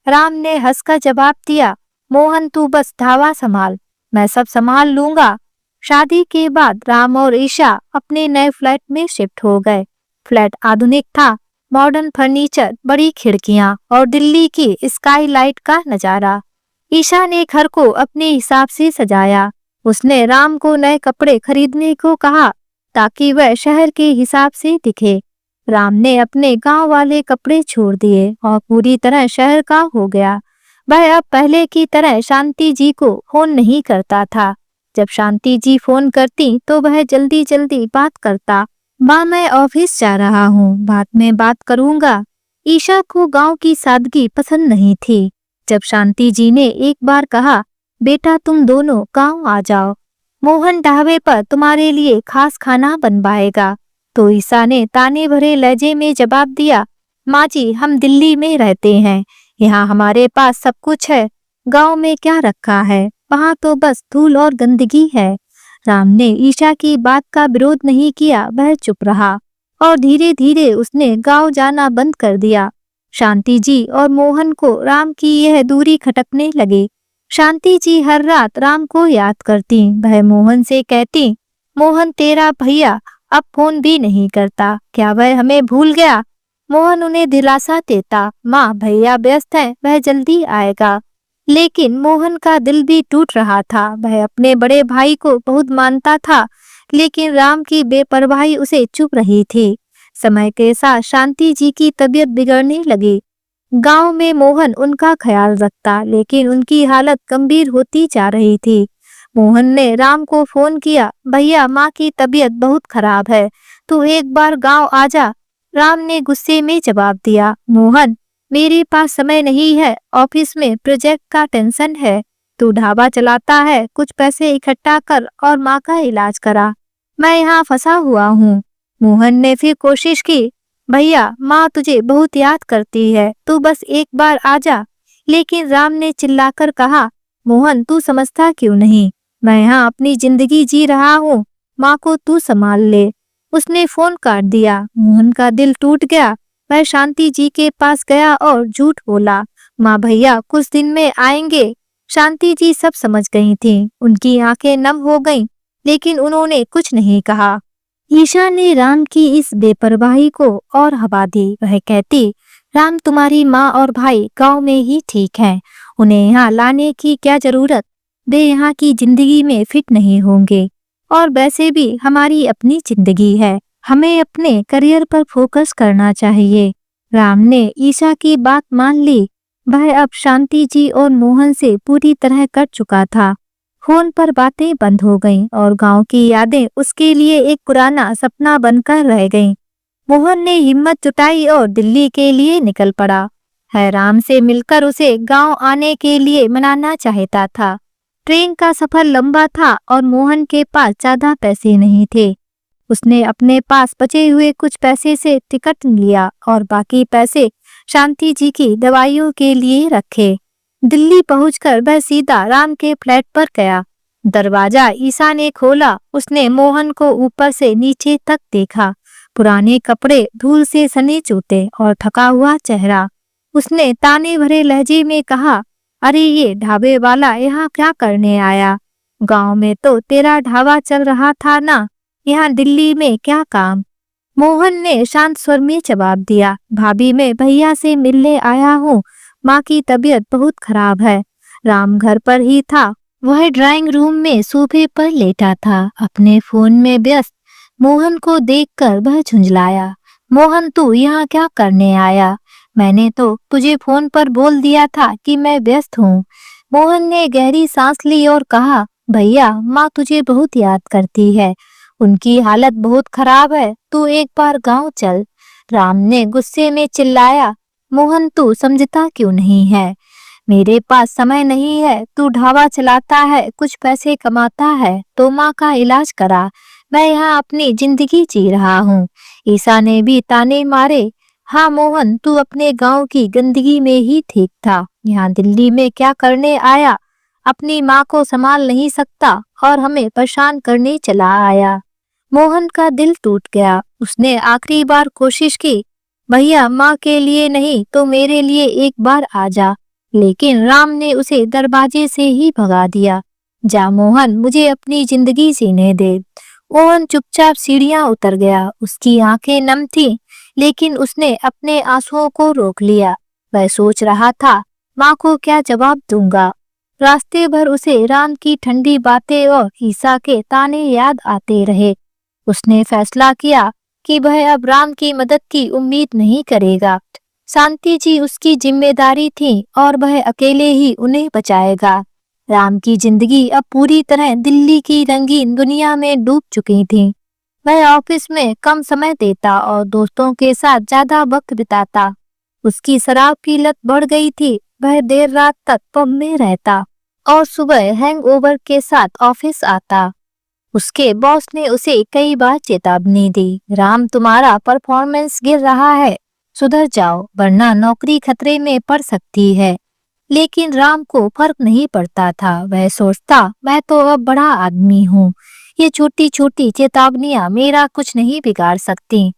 राम ने हंसकर जवाब दिया, मोहन, तू बस धावा संभाल, मैं सब संभाल लूंगा। शादी के बाद राम और ईशा अपने नए फ्लैट में शिफ्ट हो गए। फ्लैट आधुनिक था, मॉडर्न फर्नीचर, बड़ी खिड़कियां और दिल्ली की स्काई लाइट का नजारा। ईशा ने घर को अपने हिसाब से सजाया। उसने राम को नए कपड़े खरीदने को कहा ताकि वह शहर के हिसाब से दिखे। राम ने अपने गांव वाले कपड़े छोड़ दिए और पूरी तरह शहर का हो गया। वह अब पहले की तरह शांति जी को फोन नहीं करता था। जब शांति जी फोन करती तो वह जल्दी जल्दी बात करता। माँ, मैं ऑफिस जा रहा हूँ, बाद में बात करूँगा। ईशा को गांव की सादगी पसंद नहीं थी। जब शांति जी ने एक बार कहा, बेटा तुम दोनों गांव आ जाओ, मोहन ढाबे पर तुम्हारे लिए खास खाना बनवाएगा, तो ईशा ने ताने भरे लहजे में जवाब दिया, माँ जी हम दिल्ली में रहते हैं, यहाँ हमारे पास सब कुछ है, गांव में क्या रखा है, वहाँ तो बस धूल और गंदगी है। राम ने ईशा की बात का विरोध नहीं किया, वह चुप रहा और धीरे धीरे उसने गांव जाना बंद कर दिया। शांति जी और मोहन को राम की यह दूरी खटकने लगी। शांति जी हर रात राम को याद करती। वह मोहन से कहती, मोहन तेरा भैया अब फोन भी नहीं करता, क्या वह हमें भूल गया? मोहन उन्हें दिलासा देता, माँ भैया व्यस्त है, वह जल्दी आएगा। लेकिन मोहन का दिल भी टूट रहा था। वह अपने बड़े भाई को बहुत मानता था, लेकिन राम की बेपरवाही उसे चुभ रही थी। समय के साथ शांति जी की तबीयत बिगड़ने लगी। गांव में मोहन उनका ख्याल रखता, लेकिन उनकी हालत गंभीर होती जा रही थी। मोहन ने राम को फोन किया, भैया माँ की तबीयत बहुत खराब है, तू एक बार गांव आ जा। राम ने गुस्से में जवाब दिया, मोहन मेरे पास समय नहीं है, ऑफिस में प्रोजेक्ट का टेंशन है, तू ढाबा चलाता है, कुछ पैसे इकट्ठा कर और माँ का इलाज करा, मैं यहाँ फंसा हुआ हूँ। मोहन ने फिर कोशिश की, भैया माँ तुझे बहुत याद करती है, तू बस एक बार आ जा। लेकिन राम ने चिल्लाकर कहा, मोहन तू समझता क्यों नहीं, मैं यहाँ अपनी जिंदगी जी रहा हूँ, माँ को तू संभाल ले। उसने फोन काट दिया। मोहन का दिल टूट गया। वह शांति जी के पास गया और झूठ बोला, माँ भैया कुछ दिन में आएंगे। शांति जी सब समझ गई थीं। उनकी आंखें नम हो गईं, लेकिन उन्होंने कुछ नहीं कहा। ईशा ने राम की इस बेपरवाही को और हवा दी। वह कहती, राम तुम्हारी माँ और भाई गांव में ही ठीक हैं, उन्हें यहाँ लाने की क्या जरूरत, वे यहाँ की जिंदगी में फिट नहीं होंगे, और वैसे भी हमारी अपनी जिंदगी है, हमें अपने करियर पर फोकस करना चाहिए। राम ने ईशा की बात मान ली। वह अब शांति जी और मोहन से पूरी तरह कट चुका था। फोन पर बातें बंद हो गईं और गांव की यादें उसके लिए एक पुराना सपना बनकर रह गईं। मोहन ने हिम्मत जुटाई और दिल्ली के लिए निकल पड़ा। है राम से मिलकर उसे गांव आने के लिए मनाना चाहता था। ट्रेन का सफर लंबा था और मोहन के पास ज्यादा पैसे नहीं थे। उसने अपने पास बचे हुए कुछ पैसे से टिकट लिया और बाकी पैसे शांति जी की दवाइयों के लिए रखे। दिल्ली पहुंचकर वह सीधा राम के फ्लैट पर गया। दरवाजा ईशा ने खोला। उसने मोहन को ऊपर से नीचे तक देखा। पुराने कपड़े, धूल से सने जूते और थका हुआ चेहरा। उसने ताने भरे लहजे में कहा, अरे ये ढाबे वाला यहाँ क्या करने आया? गांव में तो तेरा ढाबा चल रहा था ना, यहाँ दिल्ली में क्या काम? मोहन ने शांत स्वर में जवाब दिया, भाभी मैं भैया से मिलने आया हूँ, माँ की तबीयत बहुत खराब है। राम घर पर ही था। वह ड्राइंग रूम में सोफे पर लेटा था, अपने फोन में व्यस्त। मोहन को देखकर वह झुंझलाया, मोहन तू यहाँ क्या करने आया? मैंने तो तुझे फोन पर बोल दिया था कि मैं व्यस्त हूँ। मोहन ने गहरी सांस ली और कहा, भैया माँ तुझे बहुत याद करती है, उनकी हालत बहुत खराब है, तू एक बार गांव चल। राम ने गुस्से में चिल्लाया, मोहन तू समझता क्यों नहीं है? मेरे पास समय नहीं है, तू ढाबा चलाता है, कुछ पैसे कमाता है तो माँ का इलाज करा, मैं यहाँ अपनी जिंदगी जी रहा हूँ। ईशा ने भी ताने मारे, हाँ मोहन तू अपने गांव की गंदगी में ही ठीक था, यहाँ दिल्ली में क्या करने आया? अपनी माँ को संभाल नहीं सकता और हमें परेशान करने चला आया। मोहन का दिल टूट गया। उसने आखिरी बार कोशिश की, भैया माँ के लिए नहीं तो मेरे लिए एक बार आ जा। लेकिन राम ने उसे दरवाजे से ही भगा दिया। जा मोहन, मुझे अपनी जिंदगी जीने दे। मोहन चुपचाप सीढ़ियां उतर गया। उसकी आंखें नम थीं, लेकिन उसने अपने आंसुओं को रोक लिया। वह सोच रहा था, माँ को क्या जवाब दूंगा? रास्ते भर उसे राम की ठंडी बातें और ईशा के ताने याद आते रहे। उसने फैसला किया कि वह अब राम की मदद की उम्मीद नहीं करेगा। शांति जी उसकी जिम्मेदारी थी और वह अकेले ही उन्हें बचाएगा। राम की जिंदगी अब पूरी तरह दिल्ली की रंगीन दुनिया में डूब चुकी थी। वह ऑफिस में कम समय देता और दोस्तों के साथ ज्यादा वक्त बिताता। उसकी शराब की लत बढ़ गई थी। वह देर रात तक पब में रहता और सुबह हैंगओवर के साथ ऑफिस आता। उसके बॉस ने उसे कई बार चेतावनी दी, राम तुम्हारा परफॉर्मेंस गिर रहा है, सुधर जाओ वरना नौकरी खतरे में पड़ सकती है। लेकिन राम को फर्क नहीं पड़ता था। वह सोचता मैं तो अब बड़ा आदमी हूँ, ये छोटी छोटी चेतावनियां मेरा कुछ नहीं बिगाड़ सकती।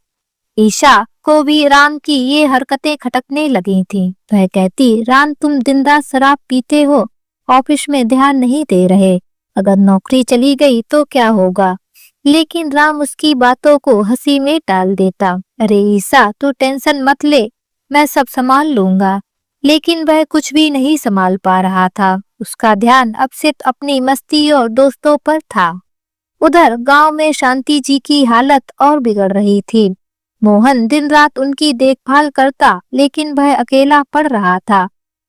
ईशा को भी राम की ये हरकतें खटकने लगी थी। वह कहती राम तुम दिन रात शराब पीते हो, ऑफिस में ध्यान नहीं दे रहे, अगर नौकरी चली गई तो क्या होगा। लेकिन राम उसकी बातों को हंसी में टाल देता। अरे ईशा तू टेंशन मत ले, मैं सब संभाल लूंगा। लेकिन वह कुछ भी नहीं संभाल पा रहा था। उसका ध्यान अब सिर्फ अपनी मस्ती और दोस्तों पर था। उधर गांव में शांति जी की हालत और बिगड़ रही थी। मोहन दिन रात उनकी देखभाल करता, लेकिन वह अकेला पड़ रहा था।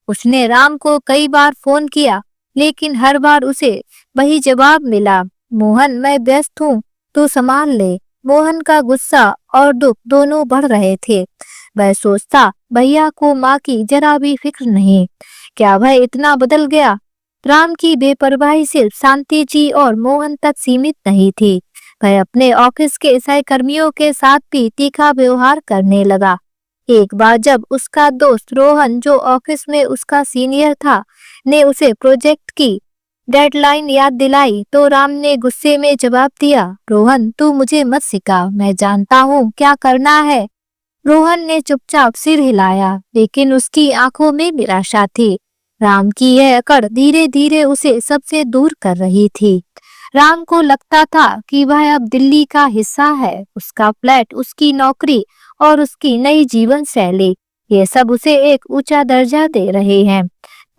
उसने राम को कई बार फोन किया, लेकिन हर बार उसे वही जवाब मिला, मोहन मैं व्यस्त हूँ, तू संभाल ले। मोहन का गुस्सा और दुख दोनों बढ़ रहे थे। वह सोचता भैया को माँ की जरा भी फिक्र नहीं, क्या वह इतना बदल गया। राम की बेपरवाही सिर्फ शांति जी और मोहन तक सीमित नहीं थी। वह अपने ऑफिस के सहकर्मियों के साथ भी तीखा व्यवहार करने लगा। एक बार जब उसका दोस्त रोहन, जो ऑफिस में उसका सीनियर था, ने उसे प्रोजेक्ट की डेडलाइन याद दिलाई तो राम ने गुस्से में जवाब दिया, रोहन तू मुझे मत सिखा, मैं जानता हूँ क्या करना है। रोहन ने चुपचाप सिर हिलाया, लेकिन उसकी आंखों में निराशा थी। राम की यह अकड़ धीरे धीरे उसे सबसे दूर कर रही थी। राम को लगता था कि वह अब दिल्ली का हिस्सा है। उसका फ्लैट, उसकी नौकरी और उसकी नई जीवन शैली, ये सब उसे एक ऊंचा दर्जा दे रहे हैं।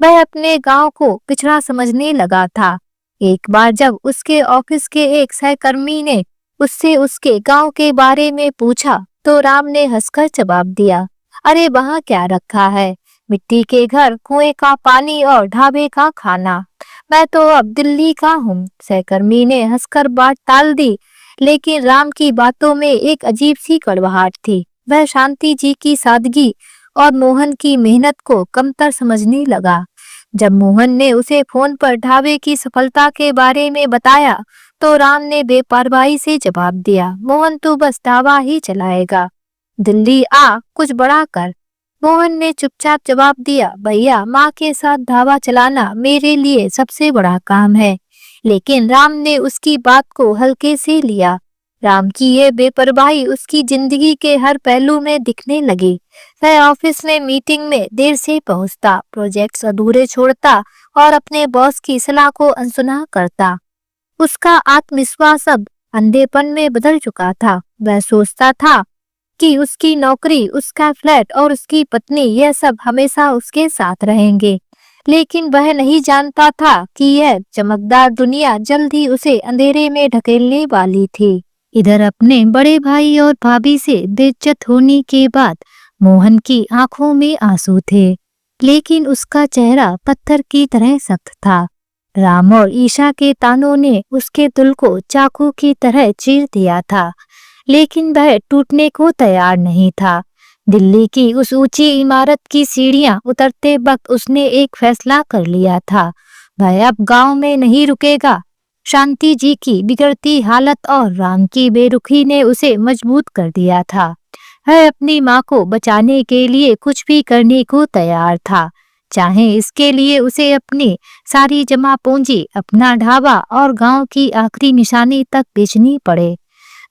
वह अपने गांव को पिछड़ा समझने लगा था। एक बार जब उसके ऑफिस के एक सहकर्मी ने उससे उसके गांव के बारे में पूछा तो राम ने हंसकर जवाब दिया, अरे वहाँ क्या रखा है, मिट्टी के घर, कुएं का पानी और ढाबे का खाना, मैं तो अब दिल्ली का हूँ। सहकर्मी ने हंसकर बात टाल दी, लेकिन राम की बातों में एक अजीब सी कड़वाहट थी। वह शांति जी की सादगी और मोहन की मेहनत को कमतर समझने लगा। जब मोहन ने उसे फोन पर ढाबे की सफलता के बारे में बताया तो राम ने बेपरवाही से जवाब दिया, मोहन तू बस ढाबा ही चलाएगा, दिल्ली आ कुछ बड़ा कर। मोहन ने चुपचाप जवाब दिया, भैया माँ के साथ ढाबा चलाना मेरे लिए सबसे बड़ा काम है। लेकिन राम ने उसकी बात को हल्के से लिया। राम की ये बेपरवाही उसकी जिंदगी के हर पहलू में दिखने लगी। वह ऑफिस में मीटिंग में देर से पहुंचता, प्रोजेक्ट्स अधूरे छोड़ता और अपने बॉस की सलाह को अनसुना करता। उसका आत्मविश्वास अब अंधेपन में बदल चुका था। वह सोचता था कि उसकी नौकरी, उसका फ्लैट और उसकी पत्नी, यह सब हमेशा उसके साथ रहेंगे। लेकिन वह नहीं जानता था कि यह चमकदार दुनिया जल्द ही उसे अंधेरे में ढकेलने वाली थी। इधर अपने बड़े भाई और भाभी से बेइज्जत होने के बाद मोहन की आंखों में आंसू थे, लेकिन उसका चेहरा पत्थर की तरह सख्त था। राम और ईशा के तानों ने उसके दिल को चाकू की तरह चीर दिया था, लेकिन वह टूटने को तैयार नहीं था। दिल्ली की उस ऊंची इमारत की सीढ़ियां उतरते वक्त उसने एक फैसला कर लिया था, वह अब गांव में नहीं रुकेगा। शांति जी की बिगड़ती हालत और राम की बेरुखी ने उसे मजबूत कर दिया था। वह अपनी माँ को बचाने के लिए कुछ भी करने को तैयार था, चाहे इसके लिए उसे अपनी सारी जमा पूंजी, अपना ढाबा और गांव की आखिरी निशानी तक बेचनी पड़े।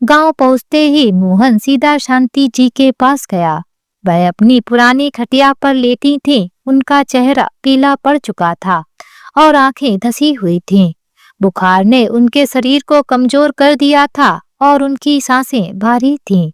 गांव पहुंचते ही मोहन सीधा शांति जी के पास गया। वह अपनी पुरानी खटिया पर लेटी थी। उनका चेहरा पीला पड़ चुका था और आंखें धसी हुई थीं। बुखार ने उनके शरीर को कमजोर कर दिया था और उनकी सांसें भारी थीं।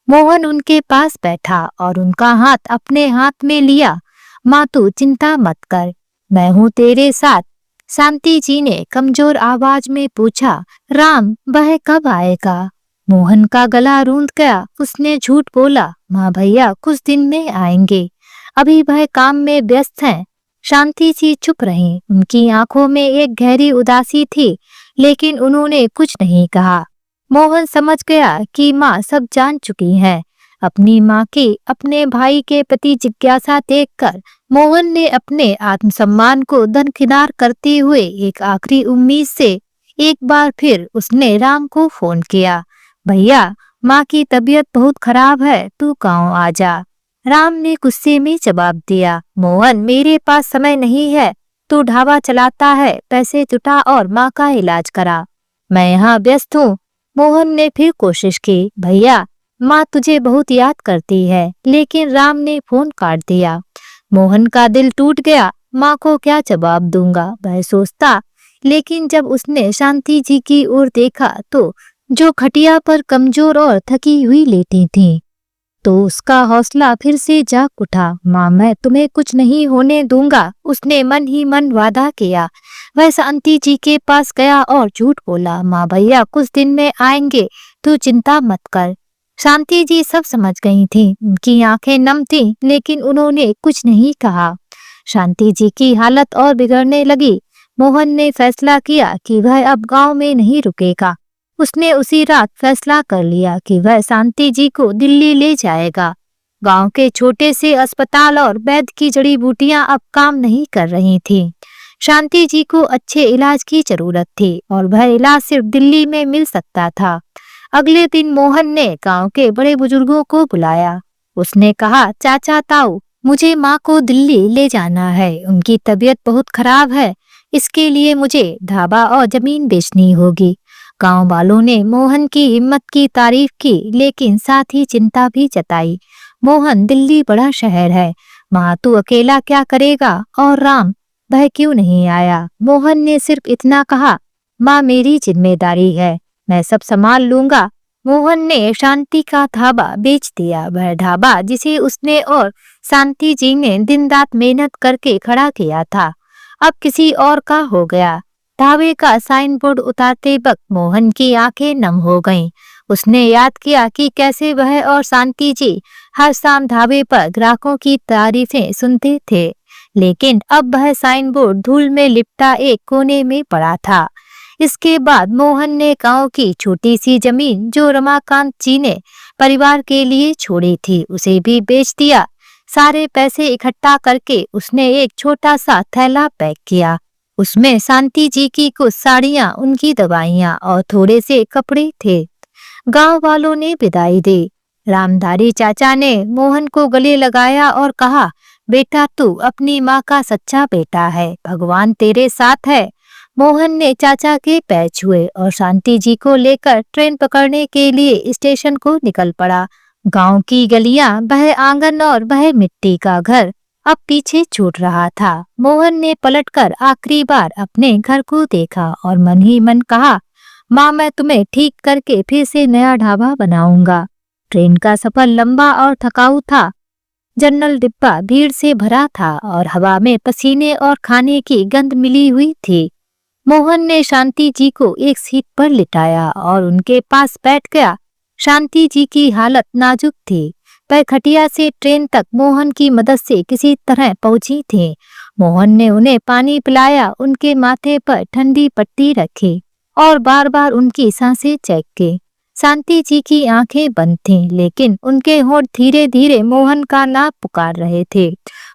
मोहन उनके पास बैठा और उनका हाथ अपने हाथ में लिया। माँ तू चिंता मत कर, मैं हूँ तेरे साथ, शांति जी ने कमजोर आवाज में पूछा। राम वह कब आएगा? मोहन का गला रूंध गया। उसने झूठ बोला, माँ भैया कुछ दिन में आएंगे, अभी वह काम में व्यस्त हैं। शांति जी चुप रहीं। उनकी आंखों में एक गहरी उदासी थी, लेकिन उन्होंने कुछ नहीं कहा। मोहन समझ गया कि माँ सब जान चुकी हैं। अपनी माँ की अपने भाई के प्रति जिज्ञासा देखकर मोहन ने अपने आत्मसम्मान को दरकिनार करते हुए एक आखिरी उम्मीद से एक बार फिर उसने राम को फोन किया। भैया, माँ की तबीयत बहुत खराब है, तू गाँव आ जा। राम ने गुस्से में जवाब दिया, मोहन मेरे पास समय नहीं है। तू ढाबा चलाता है, पैसे जुटा और माँ का इलाज करा। मैं यहाँ व्यस्त हूँ। मोहन ने फिर कोशिश की, भैया माँ तुझे बहुत याद करती है। लेकिन राम ने फोन काट दिया। मोहन का दिल टूट गया। माँ को क्या जवाब दूंगा, वह सोचता। लेकिन जब उसने शांति जी की ओर देखा तो जो खटिया पर कमजोर और थकी हुई लेटी थी, तो उसका हौसला फिर से जाग उठा। माँ मैं तुम्हें कुछ नहीं होने दूंगा, उसने मन ही मन वादा किया। वह शांति जी के पास गया और झूठ बोला, माँ भैया कुछ दिन में आएंगे, तू चिंता मत कर। शांति जी सब समझ गई थी। उनकी आंखें नम थीं, लेकिन उन्होंने कुछ नहीं कहा। शांति जी की हालत और बिगड़ने लगी। मोहन ने फैसला किया कि वह अब गांव में नहीं रुकेगा। उसने उसी रात फैसला कर लिया कि वह शांति जी को दिल्ली ले जाएगा। गांव के छोटे से अस्पताल और वैद्य की जड़ी बूटियां अब काम नहीं कर रही थीं। शांति जी को अच्छे इलाज की जरूरत थी और वह इलाज सिर्फ दिल्ली में मिल सकता था। अगले दिन मोहन ने गांव के बड़े बुजुर्गों को बुलाया। उसने कहा, चाचा ताऊ, मुझे माँ को दिल्ली ले जाना है। उनकी तबीयत बहुत खराब है। इसके लिए मुझे ढाबा और जमीन बेचनी होगी। गांव वालों ने मोहन की हिम्मत की तारीफ की, लेकिन साथ ही चिंता भी जताई। मोहन, दिल्ली बड़ा शहर है, वहाँ तू अकेला क्या करेगा? और राम, वह क्यों नहीं आया? मोहन ने सिर्फ इतना कहा, माँ मेरी जिम्मेदारी है, मैं सब संभाल लूंगा। मोहन ने शांति का ढाबा बेच दिया। वह ढाबा जिसे उसने और शांति जी ने दिन रात मेहनत करके खड़ा किया था, अब किसी और का हो गया। ढाबे का साइन बोर्ड उतारते वक्त मोहन की आंखें नम हो गईं। उसने याद किया कि कैसे वह और शांति जी हर शाम ढाबे पर ग्राहकों की तारीफें सुनते थे, लेकिन अब वह साइन बोर्ड धूल में लिपटा एक कोने में पड़ा था। इसके बाद मोहन ने गांव की छोटी सी जमीन जो रमाकांत जी ने परिवार के लिए छोड़ी थी, उसे भी बेच दिया। सारे पैसे इकट्ठा करके उसने एक छोटा सा थैला पैक किया। उसमें शांति जी की कुछ साड़ियां, उनकी दवाइयां और थोड़े से कपड़े थे। गांव वालों ने विदाई दी। रामधारी चाचा ने मोहन को गले लगाया और कहा, बेटा तू अपनी माँ का सच्चा बेटा है, भगवान तेरे साथ है। मोहन ने चाचा के पैर छुए और शांति जी को लेकर ट्रेन पकड़ने के लिए स्टेशन को निकल पड़ा। गांव की गलियां, वह आंगन और वह मिट्टी का घर अब पीछे छूट रहा था। मोहन ने पलटकर आखिरी बार अपने घर को देखा और मन ही मन कहा, माँ मैं तुम्हें ठीक करके फिर से नया ढाबा बनाऊंगा। ट्रेन का सफर लंबा और थकाऊ था। जनरल डिब्बा भीड़ से भरा था और हवा में पसीने और खाने की गंध मिली हुई थी। मोहन ने शांति जी को एक सीट पर लिटाया और उनके पास बैठ गया। शांति जी की हालत नाजुक थी। वह खटिया से ट्रेन तक मोहन की मदद से किसी तरह पहुंची थी। मोहन ने उन्हें पानी पिलाया, उनके माथे पर ठंडी पट्टी रखी और बार बार उनकी सांसें चेक की। शांति जी की आंखें बंद थीं, लेकिन उनके होंठ धीरे धीरे मोहन का नाम पुकार रहे थे।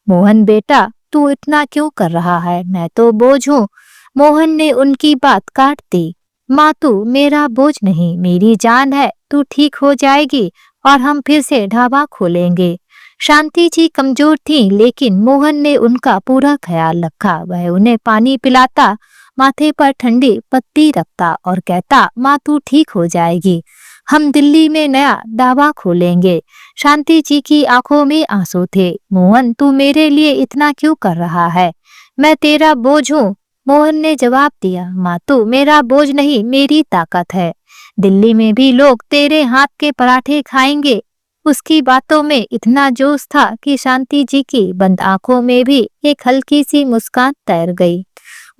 मोहन बेटा, तू इतना क्यों कर रहा है? मैं तो बोझ हूँ। मोहन ने उनकी बात काट दी। माँ तू मेरा बोझ नहीं, मेरी जान है। तू ठीक हो जाएगी और हम फिर से ढाबा खोलेंगे। शांति जी कमजोर थीं, लेकिन मोहन ने उनका पूरा ख्याल रखा। वह उन्हें पानी पिलाता, माथे पर ठंडी पत्ती रखता और कहता, माँ तू ठीक हो जाएगी, हम दिल्ली में नया ढाबा खोलेंगे। शांति जी की आंखों में आंसू थे। मोहन तू मेरे लिए इतना क्यों कर रहा है? मैं तेरा बोझ हूँ। मोहन ने जवाब दिया, माँ तू मेरा बोझ नहीं, मेरी ताकत है। दिल्ली में भी लोग तेरे हाथ के पराठे खाएंगे। उसकी बातों में इतना जोश था कि शांति जी की बंद आंखों में भी एक हल्की सी मुस्कान तैर गई।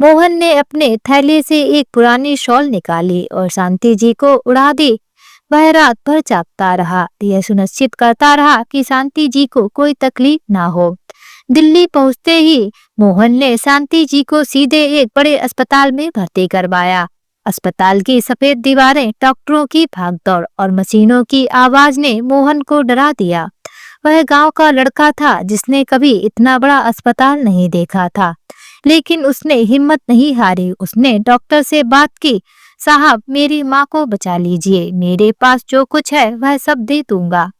मोहन ने अपने थैले से एक पुरानी शॉल निकाली और शांति जी को उड़ा दी। वह रात भर जागता रहा, यह सुनिश्चित करता रहा कि शांति जी को कोई तकलीफ ना हो। दिल्ली पहुंचते ही मोहन ने शांति जी को सीधे एक बड़े अस्पताल में भर्ती करवाया। अस्पताल की सफेद दीवारें, डॉक्टरों की भागदौड़ और मशीनों की आवाज ने मोहन को डरा दिया। वह गांव का लड़का था जिसने कभी इतना बड़ा अस्पताल नहीं देखा था, लेकिन उसने हिम्मत नहीं हारी। उसने डॉक्टर से बात की, साहब मेरी माँ को बचा लीजिए, मेरे पास जो कुछ है वह सब दे दूंगा।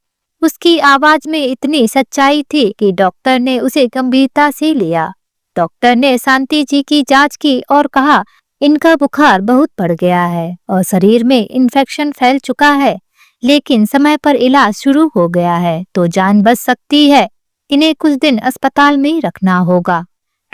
उसकी आवाज में इतनी सच्चाई थी कि डॉक्टर ने उसे गंभीरता से लिया। डॉक्टर ने शांति जी की जांच की और कहा, इनका बुखार बहुत बढ़ गया है और शरीर में इन्फेक्शन फैल चुका है, लेकिन समय पर इलाज शुरू हो गया है तो जान बच सकती है। इन्हें कुछ दिन अस्पताल में रखना होगा।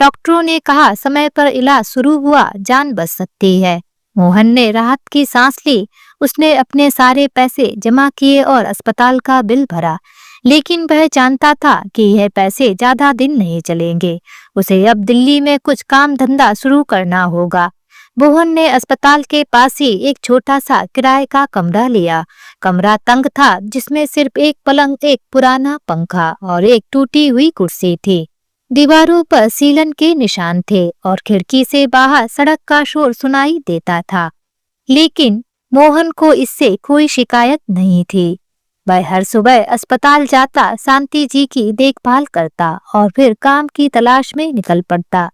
डॉक्टरों ने कहा, समय पर इलाज शुरू हुआ, जान बच सकती है। मोहन ने राहत की सांस ली। उसने अपने सारे पैसे जमा किए और अस्पताल का बिल भरा, लेकिन वह जानता था कि यह पैसे ज्यादा दिन नहीं चलेंगे। उसे अब दिल्ली में कुछ काम धंधा शुरू करना होगा। मोहन ने अस्पताल के पास ही एक छोटा सा किराए का कमरा लिया। कमरा तंग था, जिसमें सिर्फ एक पलंग, एक पुराना पंखा और एक टूटी हुई कुर्सी थी। दीवारों पर सीलन के निशान थे और खिड़की से बाहर सड़क का शोर सुनाई देता था, लेकिन मोहन को इससे कोई शिकायत नहीं थी। वह हर सुबह अस्पताल जाता, शांति जी की देखभाल करता और फिर काम की तलाश में निकल पड़ता।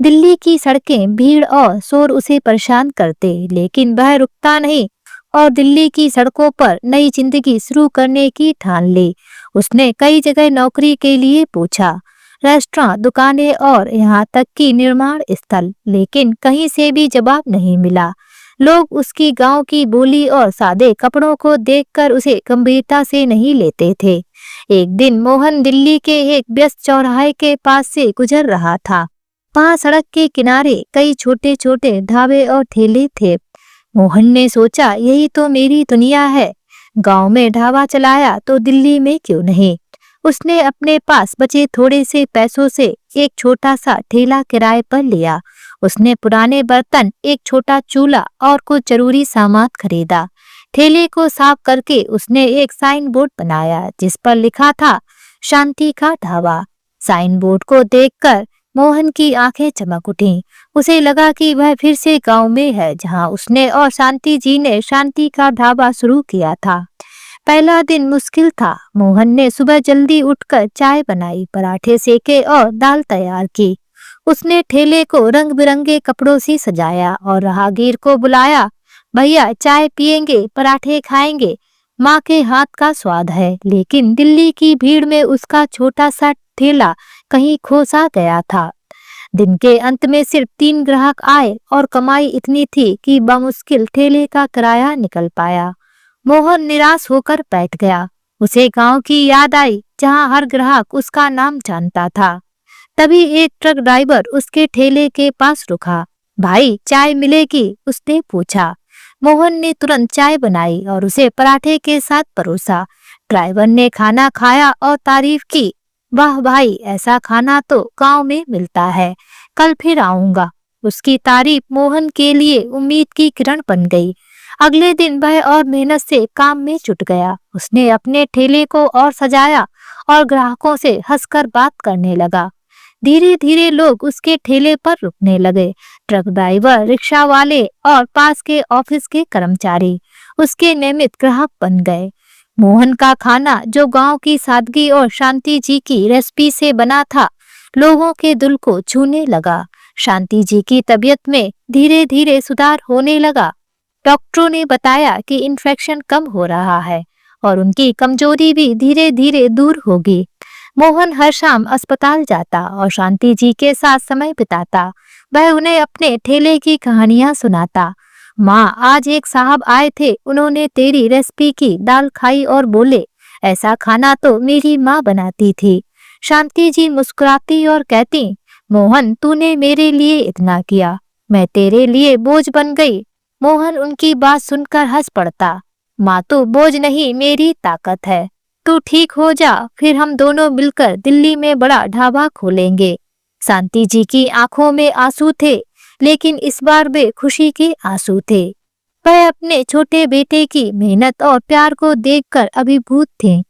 दिल्ली की सड़कें, भीड़ और शोर उसे परेशान करते, लेकिन वह रुकता नहीं और दिल्ली की सड़कों पर नई जिंदगी शुरू करने की ठान ली। उसने कई जगह नौकरी के लिए पूछा, रेस्टोरेंट, दुकानें और यहाँ तक कि निर्माण स्थल, लेकिन कहीं से भी जवाब नहीं मिला। लोग उसकी गांव की बोली और सादे कपड़ों को देखकर उसे गंभीरता से नहीं लेते थे। एक दिन मोहन दिल्ली के एक व्यस्त चौराहे के पास से गुजर रहा था। वहां सड़क के किनारे कई छोटे छोटे ढाबे और ठेले थे। मोहन ने सोचा, यही तो मेरी दुनिया है। गांव में ढाबा चलाया तो दिल्ली में क्यों नहीं। उसने अपने पास बचे थोड़े से पैसों से एक छोटा सा ठेला किराए पर लिया। उसने पुराने बर्तन, एक छोटा चूल्हा और कुछ जरूरी सामान खरीदा। ठेले को साफ करके उसने एक साइन बोर्ड बनाया जिस पर लिखा था, शांति का ढाबा। साइन बोर्ड को देखकर मोहन की आंखें चमक उठी। उसे लगा कि वह फिर से गांव में है, जहां उसने और शांति जी ने शांति का ढाबा शुरू किया था। पहला दिन मुश्किल था। मोहन ने सुबह जल्दी उठकर चाय बनाई, पराठे सेके और दाल तैयार की। उसने ठेले को रंग बिरंगे कपड़ों से सजाया और राहगीर को बुलाया, भैया चाय पियेंगे, पराठे खाएंगे, माँ के हाथ का स्वाद है। लेकिन दिल्ली की भीड़ में उसका छोटा सा ठेला कहीं खो सा गया था। दिन के अंत में सिर्फ 3 ग्राहक आए और कमाई इतनी थी कि बामुश्किल ठेले का किराया निकल पाया। मोहन निराश होकर बैठ गया। उसे गांव की याद आई, जहां हर ग्राहक उसका नाम जानता था। तभी एक ट्रक ड्राइवर उसके ठेले के पास रुका। भाई चाय मिलेगी? उसने पूछा। मोहन ने तुरंत चाय बनाई और उसे पराठे के साथ परोसा। ड्राइवर ने खाना खाया और तारीफ की, वाह भाई, ऐसा खाना तो गांव में मिलता है, कल फिर आऊंगा। उसकी तारीफ मोहन के लिए उम्मीद की किरण बन गई। अगले दिन वह और मेहनत से काम में जुट गया। उसने अपने ठेले को और सजाया और ग्राहकों से हंसकर बात करने लगा। धीरे धीरे लोग उसके ठेले पर रुकने लगे। ट्रक ड्राइवर, रिक्शा वाले और पास के ऑफिस के कर्मचारी उसके नियमित ग्राहक बन गए। मोहन का खाना, जो गांव की सादगी और शांति जी की रेसिपी से बना था, लोगों के दिल को छूने लगा। शांति जी की तबीयत में धीरे धीरे सुधार होने लगा। डॉक्टरों ने बताया कि इन्फेक्शन कम हो रहा है और उनकी कमजोरी भी धीरे धीरे दूर होगी। मोहन हर शाम अस्पताल जाता और शांति जी के साथ समय बिताता। वह उन्हें अपने ठेले की कहानियां सुनाता। माँ, आज एक साहब आए थे, उन्होंने तेरी रेसिपी की दाल खाई और बोले, ऐसा खाना तो मेरी माँ बनाती थी। शांति जी मुस्कुराती और कहती, मोहन तूने मेरे लिए इतना किया, मैं तेरे लिए बोझ बन गई। मोहन उनकी बात सुनकर हंस पड़ता। माँ तो बोझ नहीं, मेरी ताकत है। तू ठीक हो जा, फिर हम दोनों मिलकर दिल्ली में बड़ा ढाबा खोलेंगे। शांति जी की आंखों में आंसू थे, लेकिन इस बार वे खुशी के आंसू थे। वह अपने छोटे बेटे की मेहनत और प्यार को देखकर अभिभूत थे।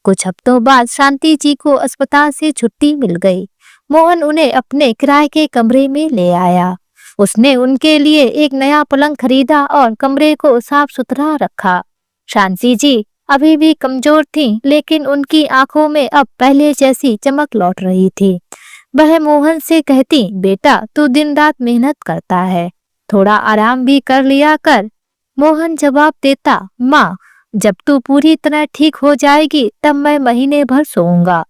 कुछ हफ्तों बाद शांति जी को अस्पताल से छुट्टी मिल गई। मोहन उन्हें अपने किराए के कमरे में ले आया। उसने उनके लिए एक नया पलंग खरीदा और कमरे को साफ सुथरा रखा। शांति जी अभी भी कमजोर थीं, लेकिन उनकी आंखों में अब पहले जैसी चमक लौट रही थी। वह मोहन से कहती, बेटा तू दिन रात मेहनत करता है, थोड़ा आराम भी कर लिया कर। मोहन जवाब देता, माँ जब तू पूरी तरह ठीक हो जाएगी तब मैं महीने भर सोऊंगा।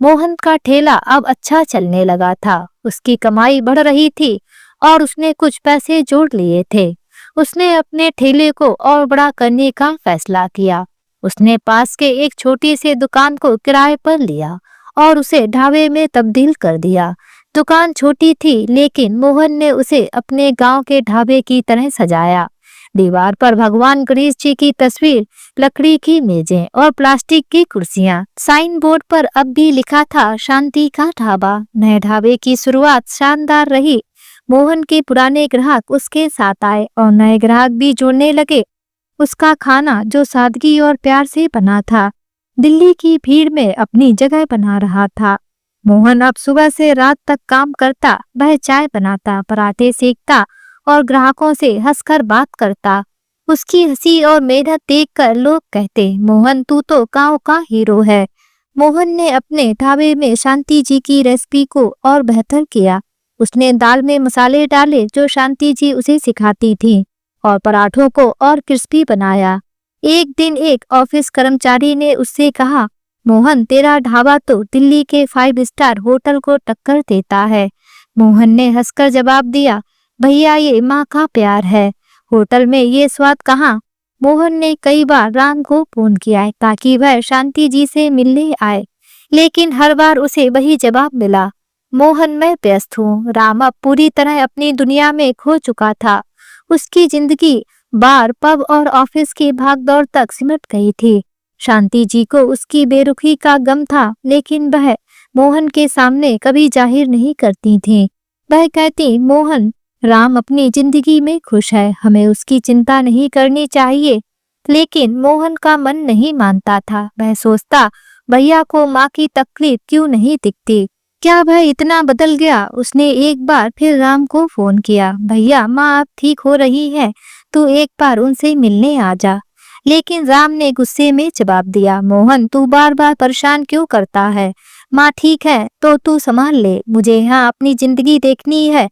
मोहन का ठेला अब अच्छा चलने लगा था, उसकी कमाई बढ़ रही थी और उसने कुछ पैसे जोड़ लिए थे। उसने अपने ठेले को और बड़ा करने का फैसला किया। उसने पास के एक छोटी सी दुकान को किराए पर लिया और उसे ढाबे में तब्दील कर दिया। दुकान छोटी थी, लेकिन मोहन ने उसे अपने गांव के ढाबे की तरह सजाया। दीवार पर भगवान गणेश जी की तस्वीर, लकड़ी की मेजें और प्लास्टिक की कुर्सियां। साइन बोर्ड पर अब भी लिखा था, शांति का ढाबा। नए ढाबे की शुरुआत शानदार रही। मोहन के पुराने ग्राहक उसके साथ आए और नए ग्राहक भी जुड़ने लगे। उसका खाना जो सादगी और प्यार से बना था, दिल्ली की भीड़ में अपनी जगह बना रहा था। मोहन अब सुबह से रात तक काम करता। वह चाय बनाता, पराठे सेकता और ग्राहकों से हंसकर बात करता। उसकी हंसी और मेहनत देखकर लोग कहते, मोहन तू तो गांव का हीरो है। मोहन ने अपने ढाबे में शांति जी की रेसिपी को और बेहतर किया। उसने दाल में मसाले डाले जो शांति जी उसे सिखाती थी और पराठों को और क्रिस्पी बनाया। एक दिन एक ऑफिस कर्मचारी ने उससे कहा, मोहन तेरा ढाबा तो दिल्ली के 5 स्टार होटल को टक्कर देता है। मोहन ने हंसकर जवाब दिया, भैया ये माँ का प्यार है, होटल में ये स्वाद कहाँ। मोहन ने कई बार राम को फोन किया ताकि वह शांति जी से मिलने आए, लेकिन हर बार उसे वही जवाब मिला, मोहन मैं व्यस्त हूँ। राम अब पूरी तरह अपनी दुनिया में खो चुका था। उसकी जिंदगी बार, पब और ऑफिस की भागदौड़ तक सिमट गई थी। शांति जी को उसकी बेरुखी का गम था, लेकिन वह मोहन के सामने कभी जाहिर नहीं करती थी। वह कहती, मोहन राम अपनी जिंदगी में खुश है, हमें उसकी चिंता नहीं करनी चाहिए। लेकिन मोहन का मन नहीं मानता था। वह सोचता, भैया को माँ की तकलीफ क्यों नहीं दिखती, क्या वह इतना बदल गया। उसने एक बार फिर राम को फोन किया, भैया माँ अब ठीक हो रही है, तू एक बार उनसे मिलने आ जा। लेकिन राम ने गुस्से में जवाब दिया, मोहन तू बार बार परेशान क्यों करता है, माँ ठीक है तो तू संभाल ले, मुझे यहाँ अपनी जिंदगी देखनी है।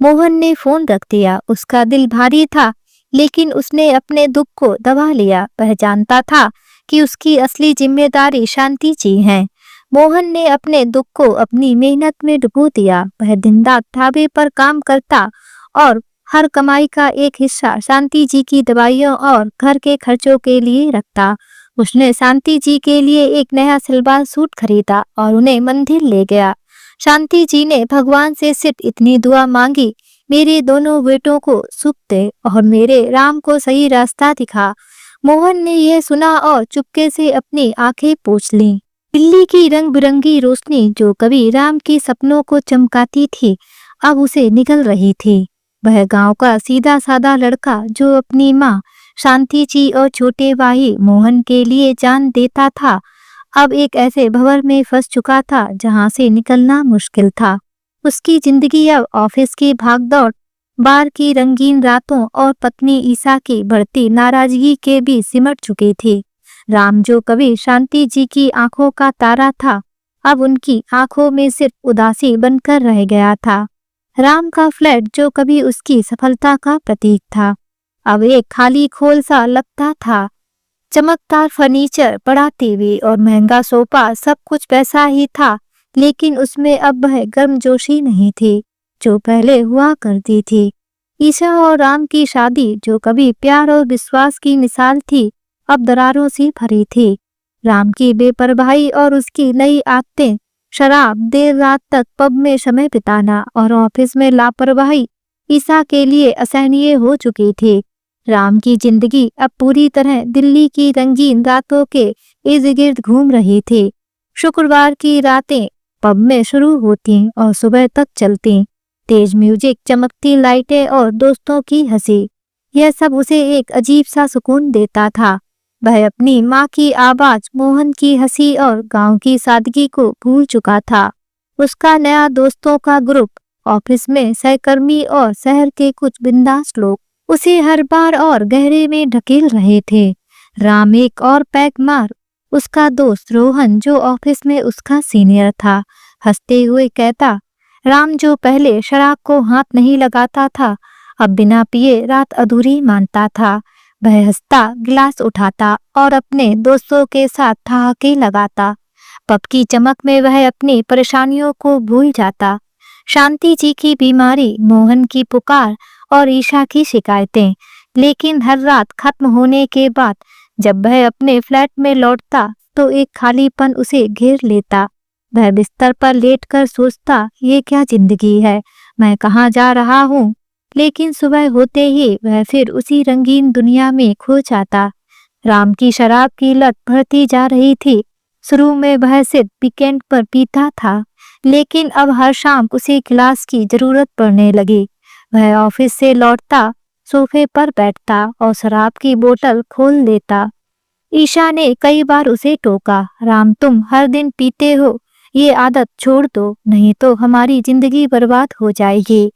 मोहन ने फोन रख दिया। उसका दिल भारी था, लेकिन उसने अपने दुख को दबा लिया। वह जानता था कि उसकी असली जिम्मेदारी शांति जी है। मोहन ने अपने दुख को अपनी मेहनत में डुबो दिया। वह दिन रात ढाबे पर काम करता और हर कमाई का एक हिस्सा शांति जी की दवाइयों और घर के खर्चों के लिए रखता। उसने शांति जी के लिए एक नया सलवार सूट खरीदा और उन्हें मंदिर ले गया। शांति जी ने भगवान से सिर्फ इतनी दुआ मांगी, मेरे दोनों बेटों को सुख दे और मेरे राम को सही रास्ता दिखा। मोहन ने यह सुना और चुपके से अपनी आंखें पोंछ लीं। दिल्ली की रंग बिरंगी रोशनी जो कभी राम के सपनों को चमकाती थी, अब उसे निगल रही थी। वह गांव का सीधा साधा लड़का जो अपनी माँ शांति जी और छोटे भाई मोहन के लिए जान देता था, अब एक ऐसे भंवर में फंस चुका था जहां से निकलना मुश्किल था। उसकी जिंदगी अब ऑफिस की भागदौड़, बार की रंगीन रातों और पत्नी ईसा की बढ़ती नाराजगी के बीच सिमट चुकी थी। राम जो कभी शांति जी की आंखों का तारा था, अब उनकी आंखों में सिर्फ उदासी बनकर रह गया था। राम का फ्लैट जो कभी उसकी सफलता का प्रतीक था, अब एक खाली खोल सा लगता था। चमकदार फर्नीचर, बड़ा टीवी और महंगा सोफा, सब कुछ वैसा ही था, लेकिन उसमें अब वह गर्मजोशी नहीं थी जो पहले हुआ करती थी। ईशा और राम की शादी जो कभी प्यार और विश्वास की मिसाल थी, अब दरारों से भरी थी। राम की बेपरवाही और उसकी नई आदतें, शराब, देर रात तक पब में समय बिताना और ऑफिस में लापरवाही ईसा के लिए असहनीय हो चुकी थी। राम की जिंदगी अब पूरी तरह दिल्ली की रंगीन रातों के इर्द गिर्द घूम रही थी। शुक्रवार की रातें पब में शुरू होती और सुबह तक चलती। तेज म्यूजिक, चमकती लाइटें और दोस्तों की हंसी, यह सब उसे एक अजीब सा सुकून देता था। वह अपनी माँ की आवाज, मोहन की हंसी और गांव की सादगी को भूल चुका था। उसका नया दोस्तों का ग्रुप, ऑफिस में सहकर्मी और शहर के कुछ बिंदास लोग उसे हर बार और गहरे में ढकेल रहे थे। राम एक और पैक मार उसका दोस्त रोहन, जो ऑफिस में उसका सीनियर था, हंसते हुए कहता, राम जो पहले शराब को हाथ नहीं लगाता था, अब बिना पिए रात अधूरी मानता था। वह हंसता, गिलास उठाता और अपने दोस्तों के साथ ठहाके लगाता। पब की चमक में वह अपनी परेशानियों को भूल जाता। शांति जी की बीमारी, मोहन की पुकार और ईशा की शिकायतें। लेकिन हर रात खत्म होने के बाद जब वह अपने फ्लैट में लौटता तो एक खालीपन उसे घेर लेता। वह बिस्तर पर लेटकर सोचता, ये क्या जिंदगी है, मैं कहाँ जा रहा हूँ। लेकिन सुबह होते ही वह फिर उसी रंगीन दुनिया में खो जाता। राम की शराब की लत बढ़ती जा रही थी। शुरू में वह सिर्फ वीकेंड पर पीता था, लेकिन अब हर शाम उसे गिलास की जरूरत पड़ने लगी। वह ऑफिस से लौटता, सोफे पर बैठता और शराब की बोतल खोल देता। ईशा ने कई बार उसे टोका, राम तुम हर दिन पीते हो, ये आदत छोड़ दो, नहीं तो हमारी जिंदगी बर्बाद हो जाएगी।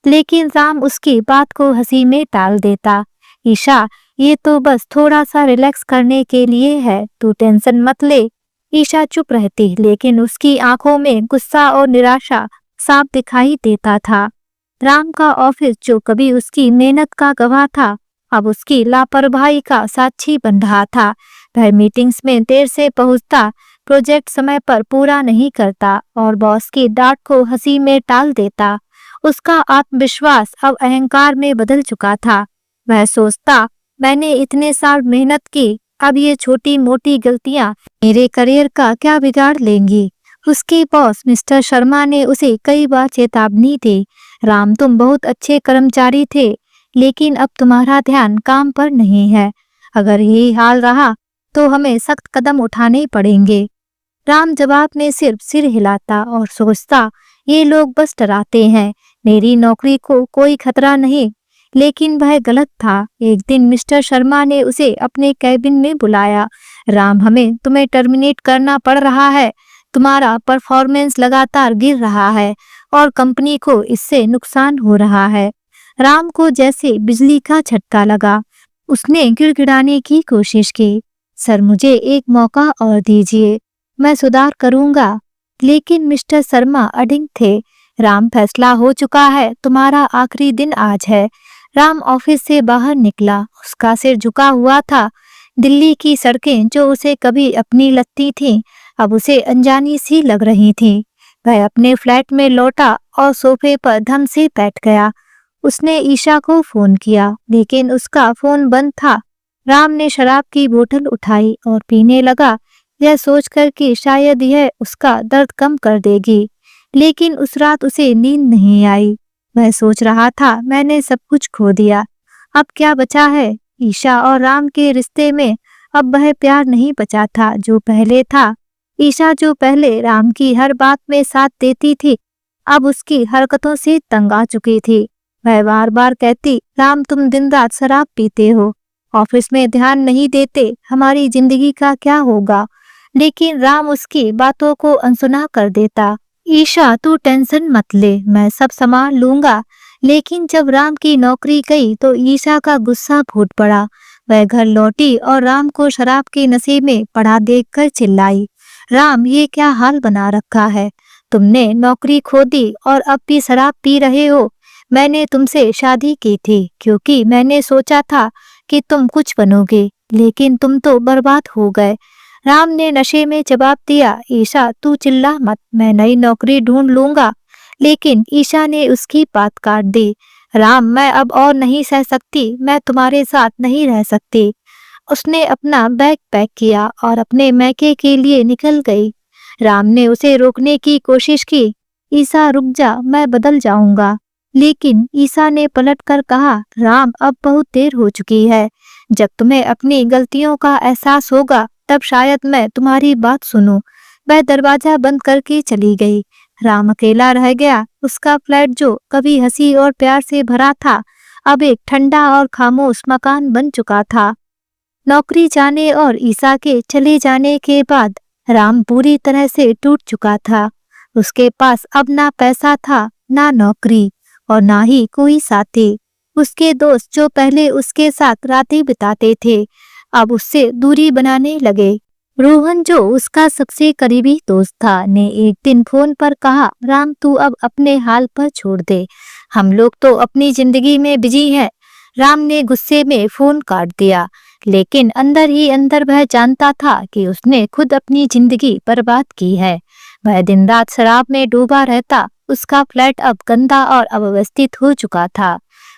लेकिन राम उसकी बात को हंसी में टाल देता। ईशा, ये तो बस थोड़ा सा रिलैक्स करने के लिए है, तू टेंशन मत ले। ईशा चुप रहती, लेकिन उसकी आंखों में गुस्सा और निराशा साफ दिखाई देता था। राम का ऑफिस, जो कभी उसकी मेहनत का गवाह था, अब उसकी लापरवाही का साक्षी बन रहा था। वह मीटिंग्स में देर से पहुंचता, प्रोजेक्ट समय पर पूरा नहीं करता और बॉस की डांट को हंसी में टाल देता। उसका आत्मविश्वास अब अहंकार में बदल चुका था। वह सोचता, मैंने इतने साल मेहनत की, अब ये छोटी मोटी गलतियां मेरे करियर का क्या बिगाड़ लेंगी। उसके बॉस मिस्टर शर्मा ने उसे कई बार चेतावनी दी, राम तुम बहुत अच्छे कर्मचारी थे, लेकिन अब तुम्हारा ध्यान काम पर नहीं है। अगर यही हाल रहा तो हमें सख्त कदम उठाने पड़ेंगे। राम जवाब में सिर्फ सिर हिलाता और सोचता, ये लोग बस डराते हैं, मेरी नौकरी को कोई खतरा नहीं। लेकिन वह गलत था। एक दिन मिस्टर शर्मा ने उसे अपने कैबिन में बुलाया। राम, हमें तुम्हें टर्मिनेट करना पड़ रहा है, तुम्हारा परफॉर्मेंस लगातार गिर रहा है और कंपनी को इससे नुकसान हो रहा है। राम को जैसे बिजली का झटका लगा। उसने गिड़गिड़ाने की कोशिश की, सर मुझे एक मौका और दीजिए, मैं सुधार करूंगा। लेकिन मिस्टर शर्मा अडिग थे। राम, फैसला हो चुका है, तुम्हारा आखिरी दिन आज है। राम ऑफिस से बाहर निकला, उसका सिर झुका हुआ था। दिल्ली की सड़कें, जो उसे कभी अपनी लगती थीं, अब उसे अनजानी सी लग रही थीं। वह अपने फ्लैट में लौटा और सोफे पर धम से बैठ गया। उसने ईशा को फोन किया, लेकिन उसका फोन बंद था। राम ने शराब की बोतल उठाई और पीने लगा, यह सोचकर कि शायद यह उसका दर्द कम कर देगी। लेकिन उस रात उसे नींद नहीं आई। वह सोच रहा था, मैंने सब कुछ खो दिया, अब क्या बचा है। ईशा और राम के रिश्ते में अब वह प्यार नहीं बचा था जो पहले था। ईशा, जो पहले राम की हर बात में साथ देती थी, अब उसकी हरकतों से तंग आ चुकी थी। वह बार बार कहती, राम तुम दिन रात शराब पीते हो, ऑफिस में ध्यान नहीं देते, हमारी जिंदगी का क्या होगा। लेकिन राम उसकी बातों को अनसुना कर देता। ईशा, तू टेंशन मत ले, मैं सब संभाल लूंगा। लेकिन जब राम की नौकरी गई तो ईशा का गुस्सा फूट पड़ा। वह घर लौटी और राम को शराब के नशे में पड़ा देखकर चिल्लाई, राम ये क्या हाल बना रखा है, तुमने नौकरी खो दी और अब भी शराब पी रहे हो। मैंने तुमसे शादी की थी क्योंकि मैंने सोचा था कि तुम कुछ बनोगे, लेकिन तुम तो बर्बाद हो गए। राम ने नशे में जवाब दिया, ईशा तू चिल्ला मत, मैं नई नौकरी ढूंढ लूंगा। लेकिन ईशा ने उसकी बात काट दी, राम मैं अब और नहीं सह सकती, मैं तुम्हारे साथ नहीं रह सकती। उसने अपना बैग पैक किया और अपने मैके के लिए निकल गई। राम ने उसे रोकने की कोशिश की, ईशा रुक जा, मैं बदल जाऊंगा। लेकिन ईशा ने पलटकर कहा, राम अब बहुत देर हो चुकी है, जब तुम्हें अपनी गलतियों का एहसास होगा तब शायद मैं तुम्हारी बात सुनूं। वह दरवाजा बंद करके चली गई। राम अकेला रह गया। उसका फ्लैट, जो कभी हंसी और प्यार से भरा था, अब एक ठंडा और खामोश मकान बन चुका था। नौकरी जाने और ईशा के चले जाने के बाद राम पूरी तरह से टूट चुका था। उसके पास अब ना पैसा था, ना नौकरी और ना ही कोई साथी। उसके दोस्त जो पहले उसके साथ रातें बिताते थे, अब उससे दूरी बनाने लगे। रोहन, जो उसका सबसे करीबी दोस्त था, ने एक दिन फोन पर कहा, राम तू अब अपने हाल पर छोड़ दे, हम लोग तो अपनी जिंदगी में बिजी हैं। राम ने गुस्से में फोन काट दिया, लेकिन अंदर ही अंदर वह जानता था कि उसने खुद अपनी जिंदगी बर्बाद की है। वह दिन रात शराब में डूबा रहता। उसका फ्लैट अब गंदा और अव्यवस्थित हो चुका था।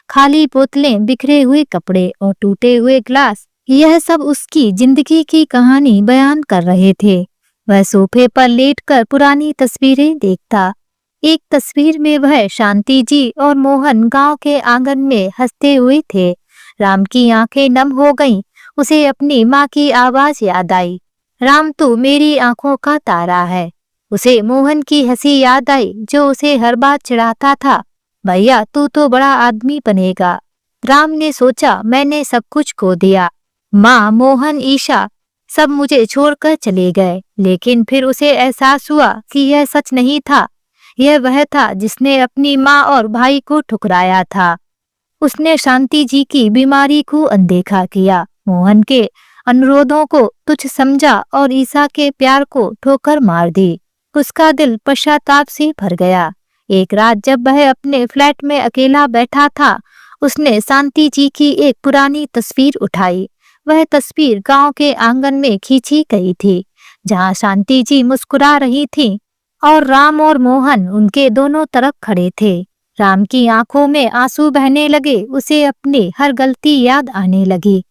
खाली बोतलें, बिखरे हुए कपड़े और टूटे हुए ग्लास, यह सब उसकी जिंदगी की कहानी बयान कर रहे थे। वह सोफे पर लेटकर पुरानी तस्वीरें देखता। एक तस्वीर में वह, शांति जी और मोहन गांव के आंगन में हंसते हुए थे। राम की आंखें नम हो गईं। उसे अपनी माँ की आवाज याद आई, राम तू मेरी आंखों का तारा है। उसे मोहन की हंसी याद आई, जो उसे हर बार चिढ़ाता था, भैया तू तो बड़ा आदमी बनेगा। राम ने सोचा, मैंने सब कुछ खो दिया। माँ, मोहन, ईशा सब मुझे छोड़कर चले गए। लेकिन फिर उसे एहसास हुआ कि यह सच नहीं था। यह वह था जिसने अपनी माँ और भाई को ठुकराया था। उसने शांति जी की बीमारी को अनदेखा किया, मोहन के अनुरोधों को तुच्छ समझा और ईशा के प्यार को ठोकर मार दी। उसका दिल पश्चाताप से भर गया। एक रात जब वह अपने फ्लैट में अकेला बैठा था, उसने शांति जी की एक पुरानी तस्वीर उठाई। वह तस्वीर गांव के आंगन में खींची गई थी, जहां शांति जी मुस्कुरा रही थीं और राम और मोहन उनके दोनों तरफ खड़े थे। राम की आंखों में आंसू बहने लगे। उसे अपनी हर गलती याद आने लगी।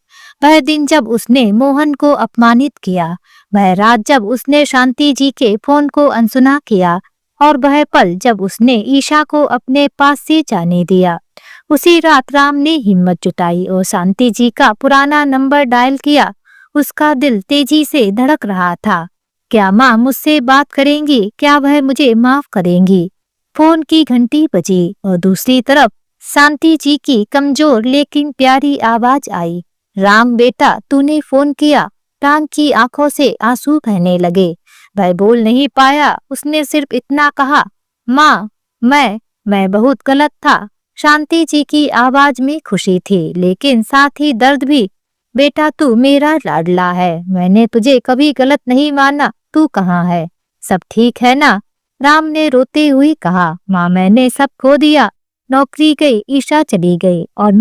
वह दिन जब उसने मोहन को अपमानित किया, वह रात जब उसने शांति जी के फोन को अनसुना किया और वह पल जब उसने ईशा को अपने पास से जाने दिया। उसी रात राम ने हिम्मत जुटाई और शांति जी का पुराना नंबर डायल किया। उसका दिल तेजी से धड़क रहा था। क्या माँ मुझसे बात करेंगी? क्या वह मुझे माफ करेंगी? फोन की घंटी बजी और दूसरी तरफ शांति जी की कमजोर लेकिन प्यारी आवाज आई, राम बेटा तूने फोन किया। राम की आंखों से आंसू बहने लगे। वह बोल नहीं पाया। उसने सिर्फ इतना कहा, माँ मैं बहुत गलत था। शांति जी की आवाज में खुशी थी, लेकिन साथ ही दर्द भी। बेटा तू मेरा लाडला है, मैंने तुझे कभी गलत नहीं माना। तू कहाँ है? सब ठीक है ना? राम ने रोते हुए कहा, माँ मैंने सब खो दिया। नौकरी गई, ईशा चली गई और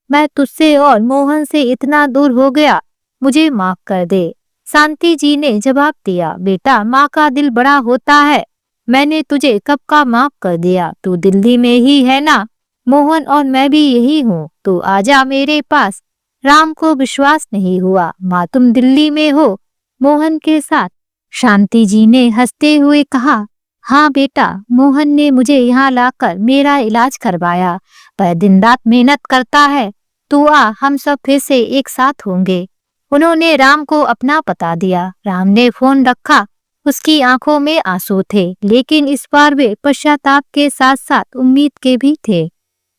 मैं तुझसे और मोहन से इतना दूर हो गया। मुझे माफ कर दे। शांति जी ने जवाब दिया, बेटा माँ का दिल बड़ा होता है। मैंने तुझे कब का माफ कर दिया। तू दिल्ली में ही है ना? मोहन और मैं भी यही हूँ। तू आजा मेरे पास। राम को विश्वास नहीं हुआ। माँ तुम दिल्ली में हो, मोहन के साथ? शांति जी ने हंसते हुए कहा, हाँ बेटा, मोहन ने मुझे यहाँ लाकर मेरा इलाज करवाया। वह दिन रात मेहनत करता है। तू आ, हम सब फिर से एक साथ होंगे। उन्होंने राम को अपना पता दिया। राम ने फोन रखा। उसकी आंखों में आंसू थे, लेकिन इस बार वे पश्चाताप के साथ साथ उम्मीद के भी थे।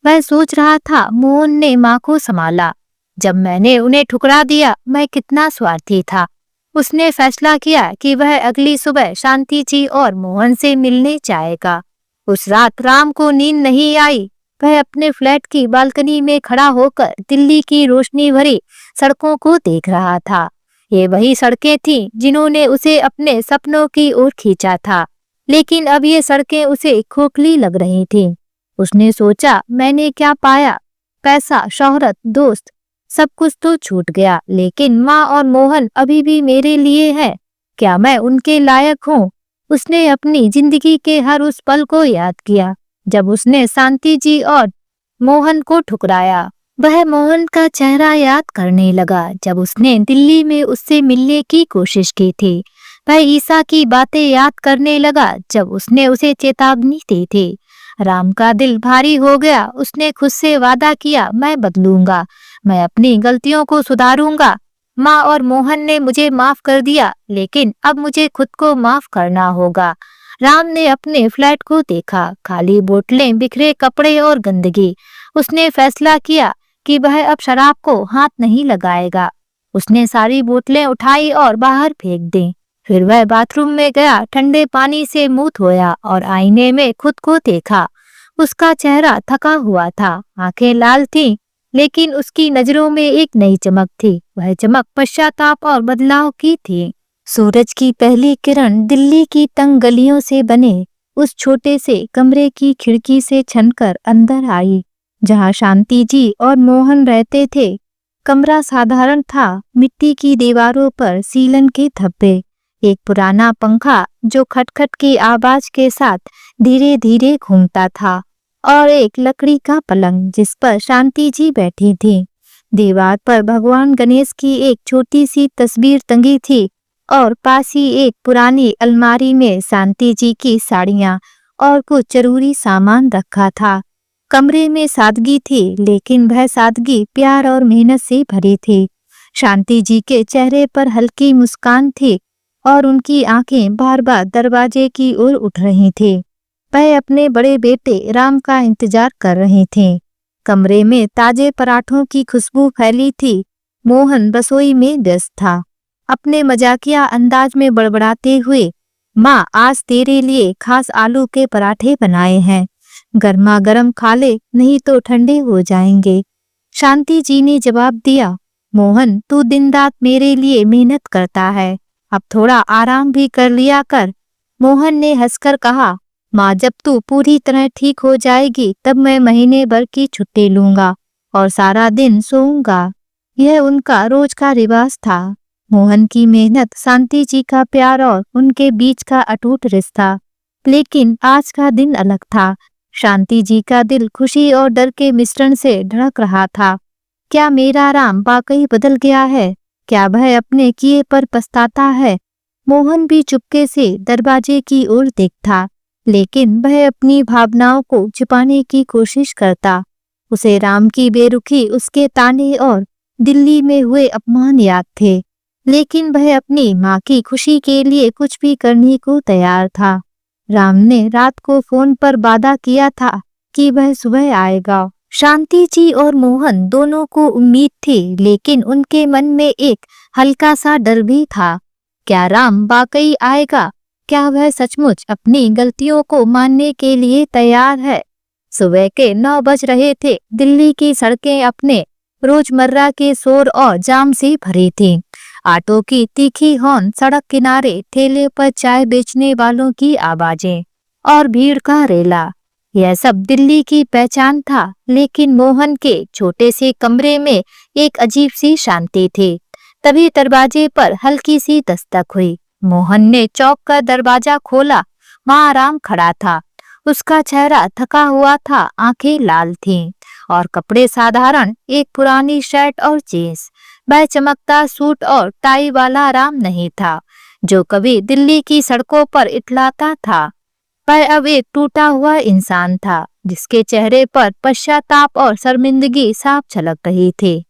वह सोच रहा था, मोहन ने माँ को संभाला जब मैंने उन्हें ठुकरा दिया। मैं कितना स्वार्थी था। उसने फैसला किया कि वह अगली सुबह शांति जी और मोहन से मिलने जाएगा। उस रात राम को नींद नहीं आई। वह अपने फ्लैट की बालकनी में खड़ा होकर दिल्ली की रोशनी भरी सड़कों को देख रहा था। ये वही सड़कें थीं जिन्होंने उसे अपने सपनों की ओर खींचा था, लेकिन अब ये सड़कें उसे खोखली लग रही थीं। उसने सोचा, मैंने क्या पाया? पैसा, शोहरत, दोस्त, सब कुछ तो छूट गया, लेकिन माँ और मोहन अभी भी मेरे लिए है। क्या मैं उनके लायक हूँ? उसने अपनी जिंदगी के हर उस पल को याद किया जब उसने शांति जी और मोहन को ठुकराया। वह मोहन का चेहरा याद करने लगा जब उसने दिल्ली में उससे मिलने की कोशिश की थी। वह ईशा की बातें याद करने लगा जब उसने उसे चेतावनी दी थी। राम का दिल भारी हो गया। उसने खुद से वादा किया, मैं बदलूंगा, मैं अपनी गलतियों को सुधारूंगा। माँ और मोहन ने मुझे माफ कर दिया, लेकिन अब मुझे खुद को माफ करना होगा। राम ने अपने फ्लैट को देखा, खाली बोतलें, बिखरे कपड़े और गंदगी। उसने फैसला किया कि वह अब शराब को हाथ नहीं लगाएगा। उसने सारी बोतलें उठाई और बाहर फेंक दी। फिर वह बाथरूम में गया, ठंडे पानी से मुंह धोया और आईने में खुद को देखा। उसका चेहरा थका हुआ था, आंखें लाल थीं, लेकिन उसकी नजरों में एक नई चमक थी। वह चमक पश्चाताप और बदलाव की थी। सूरज की पहली किरण दिल्ली की तंग गलियों से बने उस छोटे से कमरे की खिड़की से छनकर अंदर आई, जहां शांति जी और मोहन रहते थे। कमरा साधारण था, मिट्टी की दीवारों पर सीलन के धब्बे, एक पुराना पंखा जो खटखट की आवाज के साथ धीरे धीरे घूमता था, और एक लकड़ी का पलंग जिस पर शांति जी बैठी थी। दीवार पर भगवान गणेश की एक छोटी सी तस्वीर टंगी थी और पास ही एक पुरानी अलमारी में शांति जी की साड़ियां और कुछ जरूरी सामान रखा था। कमरे में सादगी थी, लेकिन वह सादगी प्यार और मेहनत से भरी थी। शांति जी के चेहरे पर हल्की मुस्कान थी और उनकी आंखें बार बार दरवाजे की ओर उठ रही थी। वह अपने बड़े बेटे राम का इंतजार कर रही थी। कमरे में ताजे पराठों की खुशबू फैली थी। मोहन रसोई में व्यस्त था, अपने मजाकिया अंदाज में बड़बड़ाते हुए, माँ आज तेरे लिए खास आलू के पराठे बनाए हैं, गर्मा गर्म खा ले, नहीं तो ठंडे हो जाएंगे। शांति जी ने जवाब दिया, मोहन तू दिन रात मेरे लिए मेहनत करता है, अब थोड़ा आराम भी कर लिया कर। मोहन ने हंसकर कहा, माँ जब तू पूरी तरह ठीक हो जाएगी तब मैं महीने भर की छुट्टी लूंगा और सारा दिन सोऊंगा। यह उनका रोज का रिवाज था। मोहन की मेहनत, शांति जी का प्यार और उनके बीच का अटूट रिश्ता। लेकिन आज का दिन अलग था। शांति जी का दिल खुशी और डर के मिश्रण से धड़क रहा था। क्या मेरा राम वाकई बदल गया है? क्या वह अपने किए पर पछताता है? मोहन भी चुपके से दरवाजे की ओर देखता, लेकिन वह अपनी भावनाओं को छिपाने की कोशिश करता। उसे राम की बेरुखी, उसके ताने और दिल्ली में हुए अपमान याद थे, लेकिन वह अपनी माँ की खुशी के लिए कुछ भी करने को तैयार था। राम ने रात को फोन पर वादा किया था कि वह सुबह आएगा। शांति जी और मोहन दोनों को उम्मीद थी, लेकिन उनके मन में एक हल्का सा डर भी था। क्या राम वाकई आएगा? क्या वह सचमुच अपनी गलतियों को मानने के लिए तैयार है? सुबह के 9 बज रहे थे। दिल्ली की सड़कें अपने रोजमर्रा के शोर और जाम से भरी थीं। ऑटो की तीखी हॉर्न, सड़क किनारे ठेले पर चाय बेचने वालों की आवाजें और भीड़ का रेला, यह सब दिल्ली की पहचान था। लेकिन मोहन के छोटे से कमरे में एक अजीब सी शांति थी। तभी दरवाजे पर हल्की सी दस्तक हुई। मोहन ने चौंक कर दरवाजा खोला। वहां राम खड़ा था। उसका चेहरा थका हुआ था, आंखें लाल थीं और कपड़े साधारण, एक पुरानी शर्ट और जींस। वह चमकता सूट और टाई वाला राम नहीं था जो कभी दिल्ली की सड़कों पर इठलाता था। वह अब एक टूटा हुआ इंसान था, जिसके चेहरे पर पश्चाताप और शर्मिंदगी साफ झलक रही थी।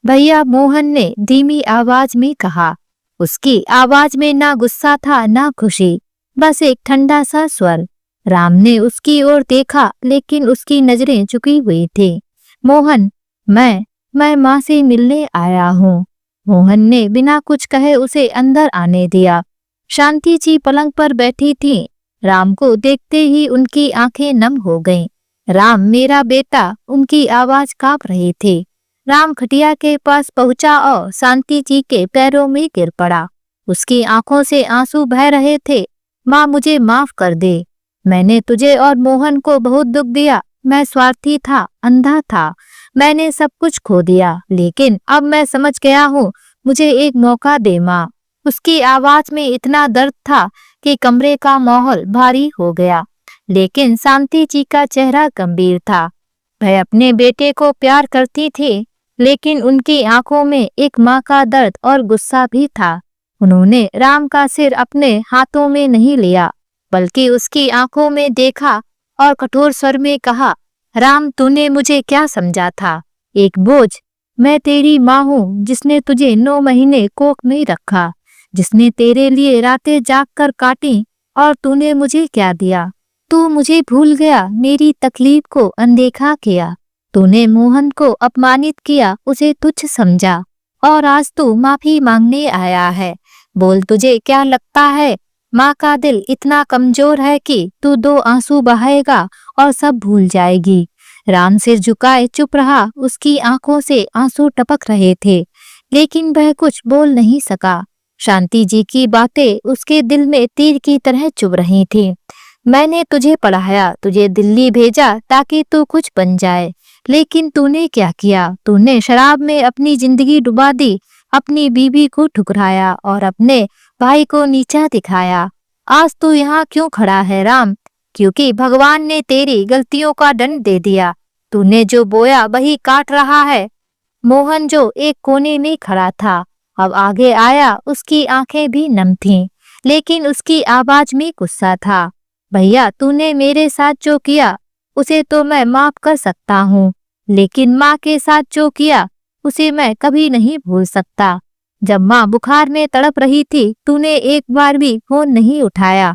भैया, मोहन ने धीमी आवाज में कहा। उसकी आवाज में ना गुस्सा था ना खुशी, बस एक ठंडा सा स्वर। राम ने उसकी ओर देखा, लेकिन उसकी नजरें झुकी हुई थी। मोहन, मैं माँ से मिलने आया हूँ। मोहन ने बिना कुछ कहे उसे अंदर आने दिया। शांति जी पलंग पर बैठी थी। राम को देखते ही उनकी आंखें नम हो गईं। राम, मेरा बेटा, उनकी आवाज कांप रही थी। राम खटिया के पास पहुंचा और शांति जी के पैरों में गिर पड़ा। उसकी आंखों से आंसू बह रहे थे। माँ, मुझे माफ कर दे। मैंने तुझे और मोहन को बहुत दुख दिया। मैं स्वार्थी था, अंधा था। मैंने सब कुछ खो दिया, लेकिन अब मैं समझ गया हूँ। मुझे एक मौका दे माँ। उसकी आवाज में इतना दर्द था कि कमरे का माहौल भारी हो गया। लेकिन शांति जी का चेहरा गंभीर था। वह अपने बेटे को प्यार करती थी, लेकिन उनकी आंखों में एक माँ का दर्द और गुस्सा भी था। उन्होंने राम का सिर अपने हाथों में नहीं लिया, बल्कि उसकी आंखों में देखा और कठोर स्वर में कहा, राम, तूने मुझे क्या समझा था? एक बोझ? मैं तेरी माँ हूँ, जिसने तुझे 9 महीने कोख में रखा, जिसने तेरे लिए रातें जागकर काटी, और तूने मुझे क्या दिया? तू मुझे भूल गया, मेरी तकलीफ को अनदेखा किया। तूने मोहन को अपमानित किया, उसे तुच्छ समझा, और आज तू माफी मांगने आया है। बोल, तुझे क्या लगता है माँ का दिल इतना कमजोर है कि तू 2 आंसू बहाएगा और सब भूल जाएगी? राम सिर झुकाए चुप रहा। उसकी आंखों से आंसू टपक रहे थे, लेकिन वह कुछ बोल नहीं सका। शांति जी की बातें उसके दिल में तीर की तरह चुभ रही थी। मैंने तुझे पढ़ाया, तुझे दिल्ली भेजा ताकि तू कुछ बन जाए, लेकिन तूने क्या किया? तूने शराब में अपनी जिंदगी डुबा दी, अपनी बीवी को ठुकराया और अपने भाई को नीचा दिखाया। आज तू यहाँ क्यों खड़ा है राम? क्योंकि भगवान ने तेरी गलतियों का दंड दे दिया। तूने जो बोया वही काट रहा है। मोहन जो एक कोने में खड़ा था, अब आगे आया। उसकी आंखें भी नम थीं, लेकिन उसकी आवाज में गुस्सा था। भैया, तूने मेरे साथ जो किया उसे तो मैं माफ कर सकता हूँ, लेकिन माँ के साथ जो किया उसे मैं कभी नहीं भूल सकता। जब माँ बुखार में तड़प रही थी, तूने एक बार भी फोन नहीं उठाया।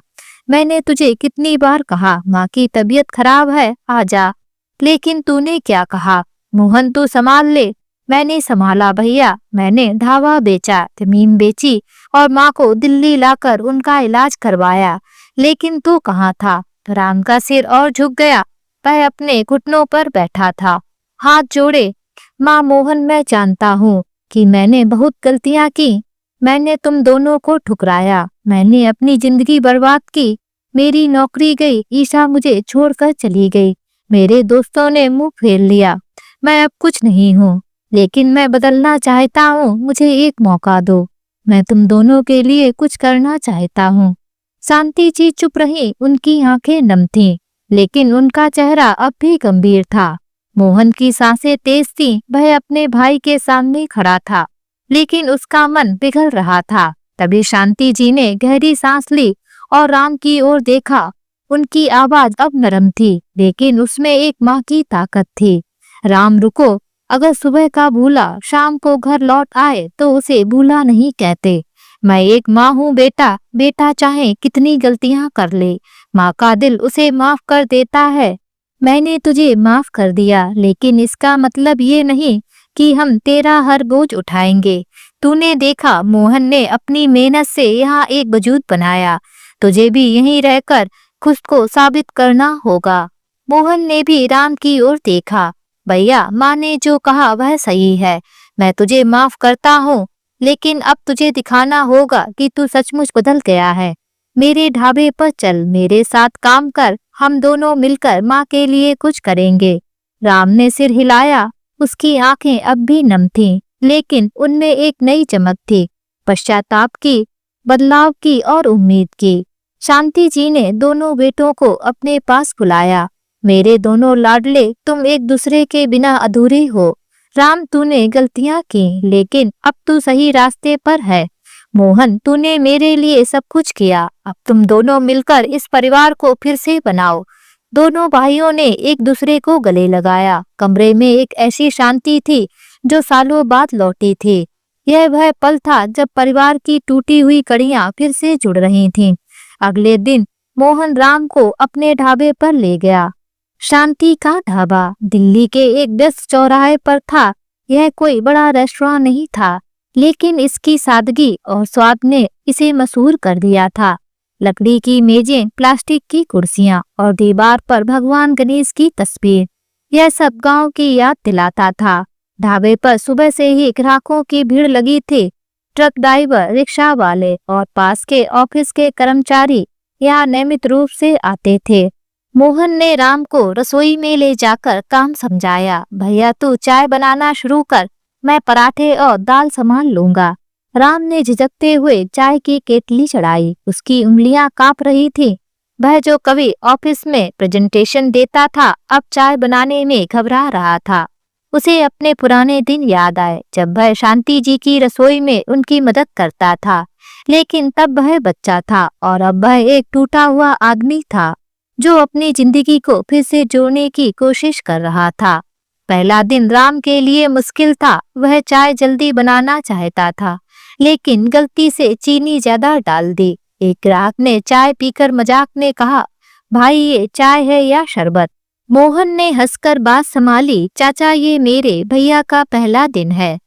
मैंने तुझे कितनी बार कहा माँ की तबीयत खराब है, आ जा, लेकिन तूने क्या कहा? मोहन, तू संभाल ले। मैंने संभाला भैया। मैंने ढाबा बेचा, जमीन बेची और माँ को दिल्ली लाकर उनका इलाज करवाया, लेकिन तू कहाँ था? राम का सिर और झुक गया। वह अपने घुटनों पर बैठा था, हाथ जोड़े। माँ मोहन, मैं जानता हूँ कि मैंने बहुत गलतियाँ की। मैंने तुम दोनों को ठुकराया, मैंने अपनी जिंदगी बर्बाद की। मेरी नौकरी गई, ईशा मुझे छोड़कर चली गई, मेरे दोस्तों ने मुंह फेर लिया। मैं अब कुछ नहीं हूँ, लेकिन मैं बदलना चाहता हूँ। मुझे एक मौका दो, मैं तुम दोनों के लिए कुछ करना चाहता हूँ। शांति जी चुप रही। उनकी आंखें नम थीं, लेकिन उनका चेहरा अब भी गंभीर था। मोहन की सांसें तेज थीं। वह अपने भाई के सामने खड़ा था, लेकिन उसका मन पिघल रहा था। तभी शांति जी ने गहरी सांस ली और राम की ओर देखा। उनकी आवाज अब नरम थी, लेकिन उसमें एक माँ की ताकत थी। राम, रुको। अगर सुबह का भूला शाम को घर लौट आए तो उसे भूला नहीं कहते। मैं एक माँ हूँ बेटा। बेटा चाहे कितनी गलतियाँ कर ले, माँ का दिल उसे माफ कर देता है। मैंने तुझे माफ कर दिया, लेकिन इसका मतलब ये नहीं कि हम तेरा हर बोझ उठाएंगे। तूने देखा, मोहन ने अपनी मेहनत से यहाँ एक वजूद बनाया। तुझे भी यहीं रहकर खुद को साबित करना होगा। मोहन ने भी राम की ओर देखा। भैया, माँ ने जो कहा वह सही है। मैं तुझे माफ करता हूँ, लेकिन अब तुझे दिखाना होगा कि तू सचमुच बदल गया है। मेरे ढाबे पर चल, मेरे साथ काम कर। हम दोनों मिलकर माँ के लिए कुछ करेंगे। राम ने सिर हिलाया। उसकी आंखें अब भी नम थीं, लेकिन उनमें एक नई चमक थी, पश्चाताप की, बदलाव की और उम्मीद की। शांति जी ने दोनों बेटों को अपने पास बुलाया। मेरे दोनों लाडले, तुम एक दूसरे के बिना अधूरे हो। राम, तूने गलतियां की, लेकिन अब तू सही रास्ते पर है। मोहन, तूने मेरे लिए सब कुछ किया। अब तुम दोनों मिलकर इस परिवार को फिर से बनाओ। दोनों भाइयों ने एक दूसरे को गले लगाया। कमरे में एक ऐसी शांति थी जो सालों बाद लौटी थी। यह वह पल था जब परिवार की टूटी हुई कड़ियां फिर से जुड़ रही थीं। अगले दिन मोहन राम को अपने ढाबे पर ले गया। शांति का ढाबा दिल्ली के एक व्यस्त चौराहे पर था। यह कोई बड़ा रेस्टोरेंट नहीं था, लेकिन इसकी सादगी और स्वाद ने इसे मशहूर कर दिया था। लकड़ी की मेजें, प्लास्टिक की कुर्सियां और दीवार पर भगवान गणेश की तस्वीर, यह सब गांव की याद दिलाता था। ढाबे पर सुबह से ही ग्राहकों की भीड़ लगी थी। ट्रक ड्राइवर, रिक्शा वाले और पास के ऑफिस के कर्मचारी यहाँ नियमित रूप से आते थे। मोहन ने राम को रसोई में ले जाकर काम समझाया। भैया, तू चाय बनाना शुरू कर, मैं पराठे और दाल संभाल लूंगा। राम ने झिझकते हुए चाय की केतली चढ़ाई। उसकी उंगलियां कांप रही थीं। वह जो कभी ऑफिस में प्रेजेंटेशन देता था, अब चाय बनाने में घबरा रहा था। उसे अपने पुराने दिन याद आए, जब वह शांति जी की रसोई में उनकी मदद करता था। लेकिन तब वह बच्चा था और अब वह एक टूटा हुआ आदमी था जो अपनी जिंदगी को फिर से जोड़ने की कोशिश कर रहा था। पहला दिन राम के लिए मुश्किल था। वह चाय जल्दी बनाना चाहता था, लेकिन गलती से चीनी ज्यादा डाल दी। एक ग्राहक ने चाय पीकर मजाक में कहा, भाई, ये चाय है या शरबत? मोहन ने हंसकर बात संभाली, चाचा, ये मेरे भैया का पहला दिन है।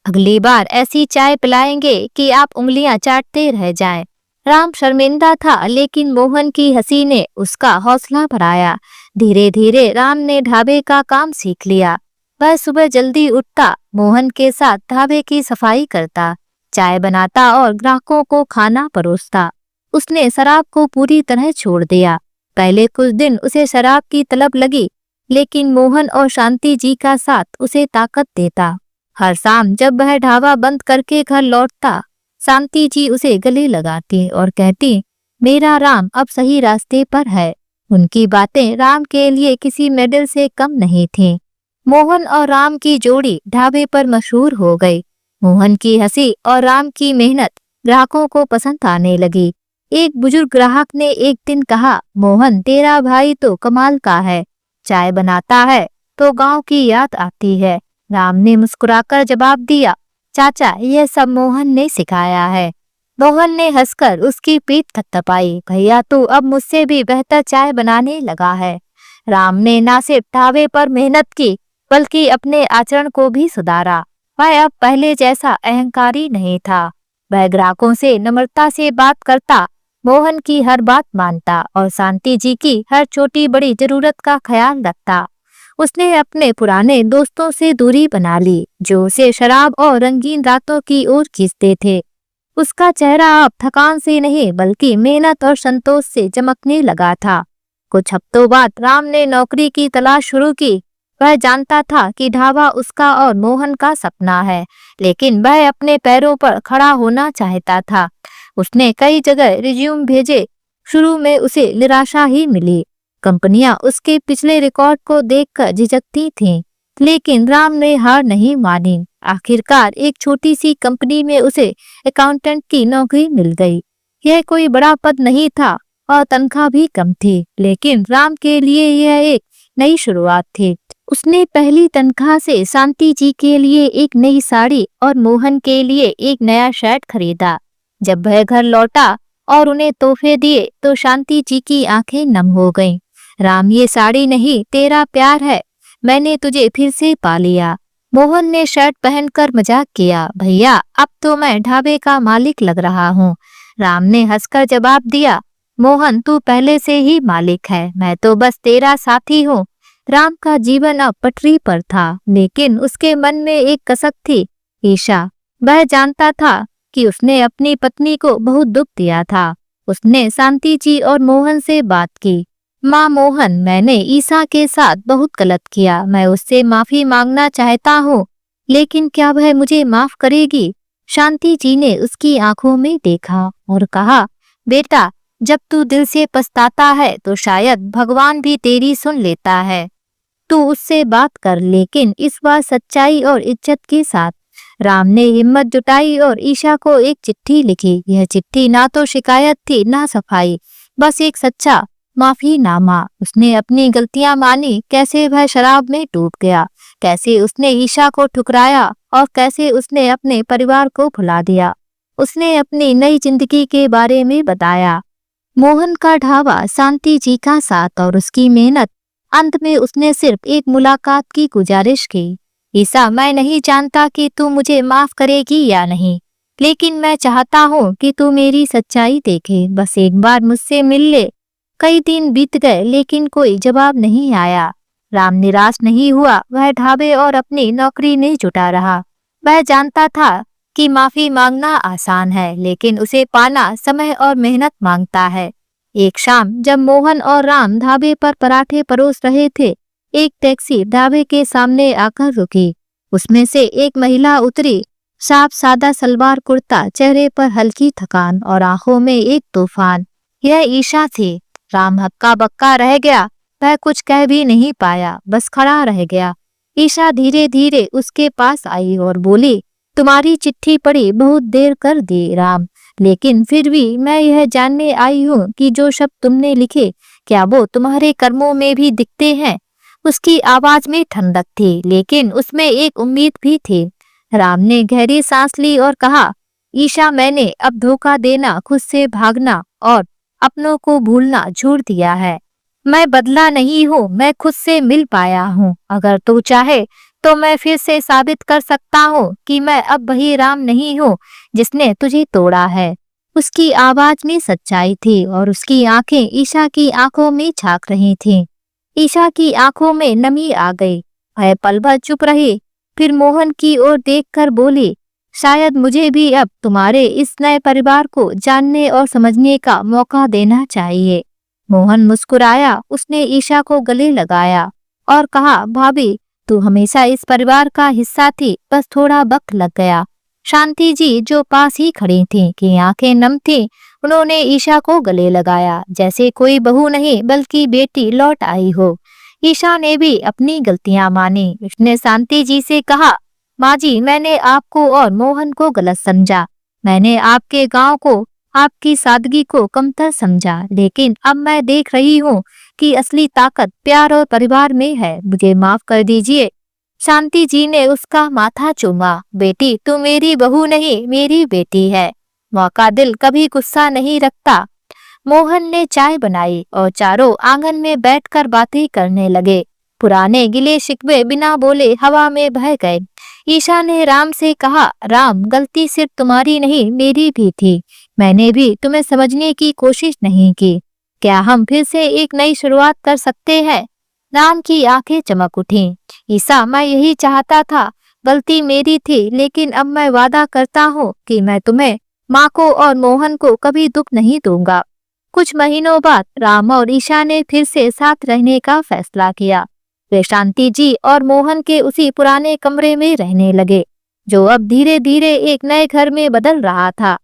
अगली बार ऐसी चाय पिलाएंगे कि आप उंगलियां चाटते रह जाएं। राम शर्मिंदा था, लेकिन मोहन की हंसी ने उसका हौसला बढ़ाया। धीरे धीरे राम ने ढाबे का काम सीख लिया। वह सुबह जल्दी उठता, मोहन के साथ ढाबे की सफाई करता, चाय बनाता और ग्राहकों को खाना परोसता। उसने शराब को पूरी तरह छोड़ दिया। पहले कुछ दिन उसे शराब की तलब लगी, लेकिन मोहन और शांति जी का साथ उसे ताकत देता। हर शाम जब वह ढाबा बंद करके घर लौटता, शांति जी उसे गले लगाती और कहती, मेरा राम अब सही रास्ते पर है। उनकी बातें राम के लिए किसी मेडल से कम नहीं थीं। मोहन और राम की जोड़ी ढाबे पर मशहूर हो गई। मोहन की हंसी और राम की मेहनत ग्राहकों को पसंद आने लगी। एक बुजुर्ग ग्राहक ने एक दिन कहा, मोहन तेरा भाई तो कमाल का है, चाय बनाता है तो गांव की याद आती है। राम ने मुस्कुराकर जवाब दिया, चाचा यह सब मोहन ने सिखाया है। मोहन ने हंसकर उसकी पीठ थपथपाई, भैया तू अब मुझसे भी बेहतर चाय बनाने लगा है। राम ने न सिर्फ ढाबे पर मेहनत की, बल्कि अपने आचरण को भी सुधारा। वह अब पहले जैसा अहंकारी नहीं था। वह ग्राहकों से नम्रता से बात करता, मोहन की हर बात मानता और शांति जी की हर छोटी बड़ी जरूरत का ख्याल रखता। उसने अपने पुराने दोस्तों से दूरी बना ली, जो उसे शराब और रंगीन रातों की ओर खींचते थे। उसका चेहरा अब थकान से नहीं, बल्कि मेहनत और संतोष से चमकने लगा था। कुछ हफ्तों बाद राम ने नौकरी की तलाश शुरू की। वह जानता था कि ढाबा उसका और मोहन का सपना है, लेकिन वह अपने पैरों पर खड़ा होना चाहता था। उसने कई जगह रिज्यूम भेजे। शुरू में उसे निराशा ही मिली। कंपनियां उसके पिछले रिकॉर्ड को देखकर झिझकती थीं, लेकिन राम ने हार नहीं मानी। आखिरकार एक छोटी सी कंपनी में उसे अकाउंटेंट की नौकरी मिल गई। यह कोई बड़ा पद नहीं था और तनख्वाह भी कम थी, लेकिन राम के लिए यह एक नई शुरुआत थी। उसने पहली तनख्वाह से शांति जी के लिए एक नई साड़ी और मोहन के लिए एक नया शर्ट खरीदा। जब वह घर लौटा और उन्हें तोहफे दिए, तो शांति जी की आंखें नम हो गईं। राम ये साड़ी नहीं, तेरा प्यार है, मैंने तुझे फिर से पा लिया। मोहन ने शर्ट पहनकर मजाक किया, भैया अब तो मैं ढाबे का मालिक लग रहा हूँ। राम ने हंसकर जवाब दिया, मोहन तू पहले से ही मालिक है, मैं तो बस तेरा साथी हूँ। राम का जीवन अब पटरी पर था, लेकिन उसके मन में एक कसक थी, ईर्ष्या। वह जानता था कि उसने अपनी पत्नी को बहुत दुख दिया था। उसने शांति जी और मोहन से बात की, माँ मोहन, मैंने ईसा के साथ बहुत गलत किया, मैं उससे माफी मांगना चाहता हूँ, लेकिन क्या वह मुझे माफ करेगी? शांति जी ने उसकी आंखों में देखा और कहा, बेटा जब तू दिल से पछताता है तो शायद भगवान भी तेरी सुन लेता है। तू उससे बात कर, लेकिन इस बार सच्चाई और इज्जत के साथ। राम ने हिम्मत जुटाई और ईशा को एक चिट्ठी लिखी। यह चिट्ठी ना तो शिकायत थी ना सफाई, बस एक सच्चा माफीनामा। उसने अपनी गलतियां मानी, कैसे वह शराब में डूब गया, कैसे उसने ईशा को ठुकराया और कैसे उसने अपने परिवार को भुला दिया। उसने अपनी नई जिंदगी के बारे में बताया, मोहन का ढाबा, शांति जी का साथ और उसकी मेहनत। अंत में उसने सिर्फ एक मुलाकात की गुजारिश की, ईसा मैं नहीं जानता कि तू मुझे माफ करेगी या नहीं, लेकिन मैं चाहता हूँ कि तू मेरी सच्चाई देखे, बस एक बार मुझसे मिल ले। कई दिन बीत गए, लेकिन कोई जवाब नहीं आया। राम निराश नहीं हुआ, वह ढाबे और अपनी नौकरी में जुटा रहा। वह जानता था कि माफी मांगना आसान है, लेकिन उसे पाना समय और मेहनत मांगता है। एक शाम जब मोहन और राम ढाबे पर पराठे परोस रहे थे, एक टैक्सी ढाबे के सामने आकर रुकी। उसमें से एक महिला उतरी, साफ सादा सलवार कुर्ता, चेहरे पर हल्की थकान और आंखों में एक तूफान। यह ईशा थी। राम हक्का बक्का रह गया। वह कुछ कह भी नहीं पाया, बस खड़ा रह गया। ईशा धीरे धीरे उसके पास आई और बोली, तुम्हारी चिट्ठी पढ़ी, बहुत देर कर दी राम, लेकिन फिर भी मैं यह जानने आई हूँ कि जो शब्द तुमने लिखे, क्या वो तुम्हारे कर्मों में भी दिखते हैं? उसकी आवाज में ठंडक थी, लेकिन उसमें एक उम्मीद भी थी। राम ने गहरी सांस ली और कहा, ईशा मैंने अब धोखा देना, खुद से भागना और अपनों को भूलना छोड़ दिया है। मैं बदला नहीं हूँ, मैं खुद से मिल पाया हूँ। अगर तू चाहे तो मैं फिर से साबित कर सकता हूँ कि मैं अब वही राम नहीं हूँ जिसने तुझे तोड़ा है। उसकी आवाज में सच्चाई थी और उसकी आंखें ईशा की आंखों में झांक रही थीं। ईशा की आंखों में नमी आ गई। वह पल भर चुप रही, फिर मोहन की ओर देखकर बोली, शायद मुझे भी अब तुम्हारे इस नए परिवार को जानने और समझने का मौका देना चाहिए। मोहन मुस्कुराया। उसने ईशा को गले लगाया और कहा, भाभी, तू हमेशा इस परिवार का हिस्सा थी, बस थोड़ा वक्त लग गया। शांति जी जो पास ही खड़ी थीं, की आंखें नम थीं, उन्होंने ईशा को गले लगाया, जैसे कोई बहू नहीं बल्कि बेटी लौट आई हो। ईशा ने भी अपनी गलतियां मानी। उसने शांति जी से कहा, माँ जी, मैंने आपको और मोहन को गलत समझा। मैंने आपके गांव को, आपकी सादगी को कमतर समझा, लेकिन अब मैं देख रही हूँ कि असली ताकत प्यार और परिवार में है। मुझे माफ कर दीजिए। शांति जी ने उसका माथा चूमा। बेटी, तू मेरी बहू नहीं, मेरी बेटी है। मौका दिल कभी गुस्सा नहीं रखता। मोहन ने चाय बनाई और चारों आंगन में बैठकर बातें करने लगे। पुराने गिले शिकवे बिना बोले हवा में बह गए। ईशा ने राम से कहा, राम, गलती सिर्फ तुम्हारी नहीं, मेरी भी थी। मैंने भी तुम्हें समझने की कोशिश नहीं की। क्या हम फिर से एक नई शुरुआत कर सकते हैं? राम की आंखें चमक उठीं। ईशा, मैं यही चाहता था। गलती मेरी थी, लेकिन अब मैं वादा करता हूँ कि मैं तुम्हें, माँ को और मोहन को कभी दुख नहीं दूंगा। कुछ महीनों बाद राम और ईशा ने फिर से साथ रहने का फैसला किया। वे शांति जी और मोहन के उसी पुराने कमरे में रहने लगे, जो अब धीरे धीरे एक नए घर में बदल रहा था।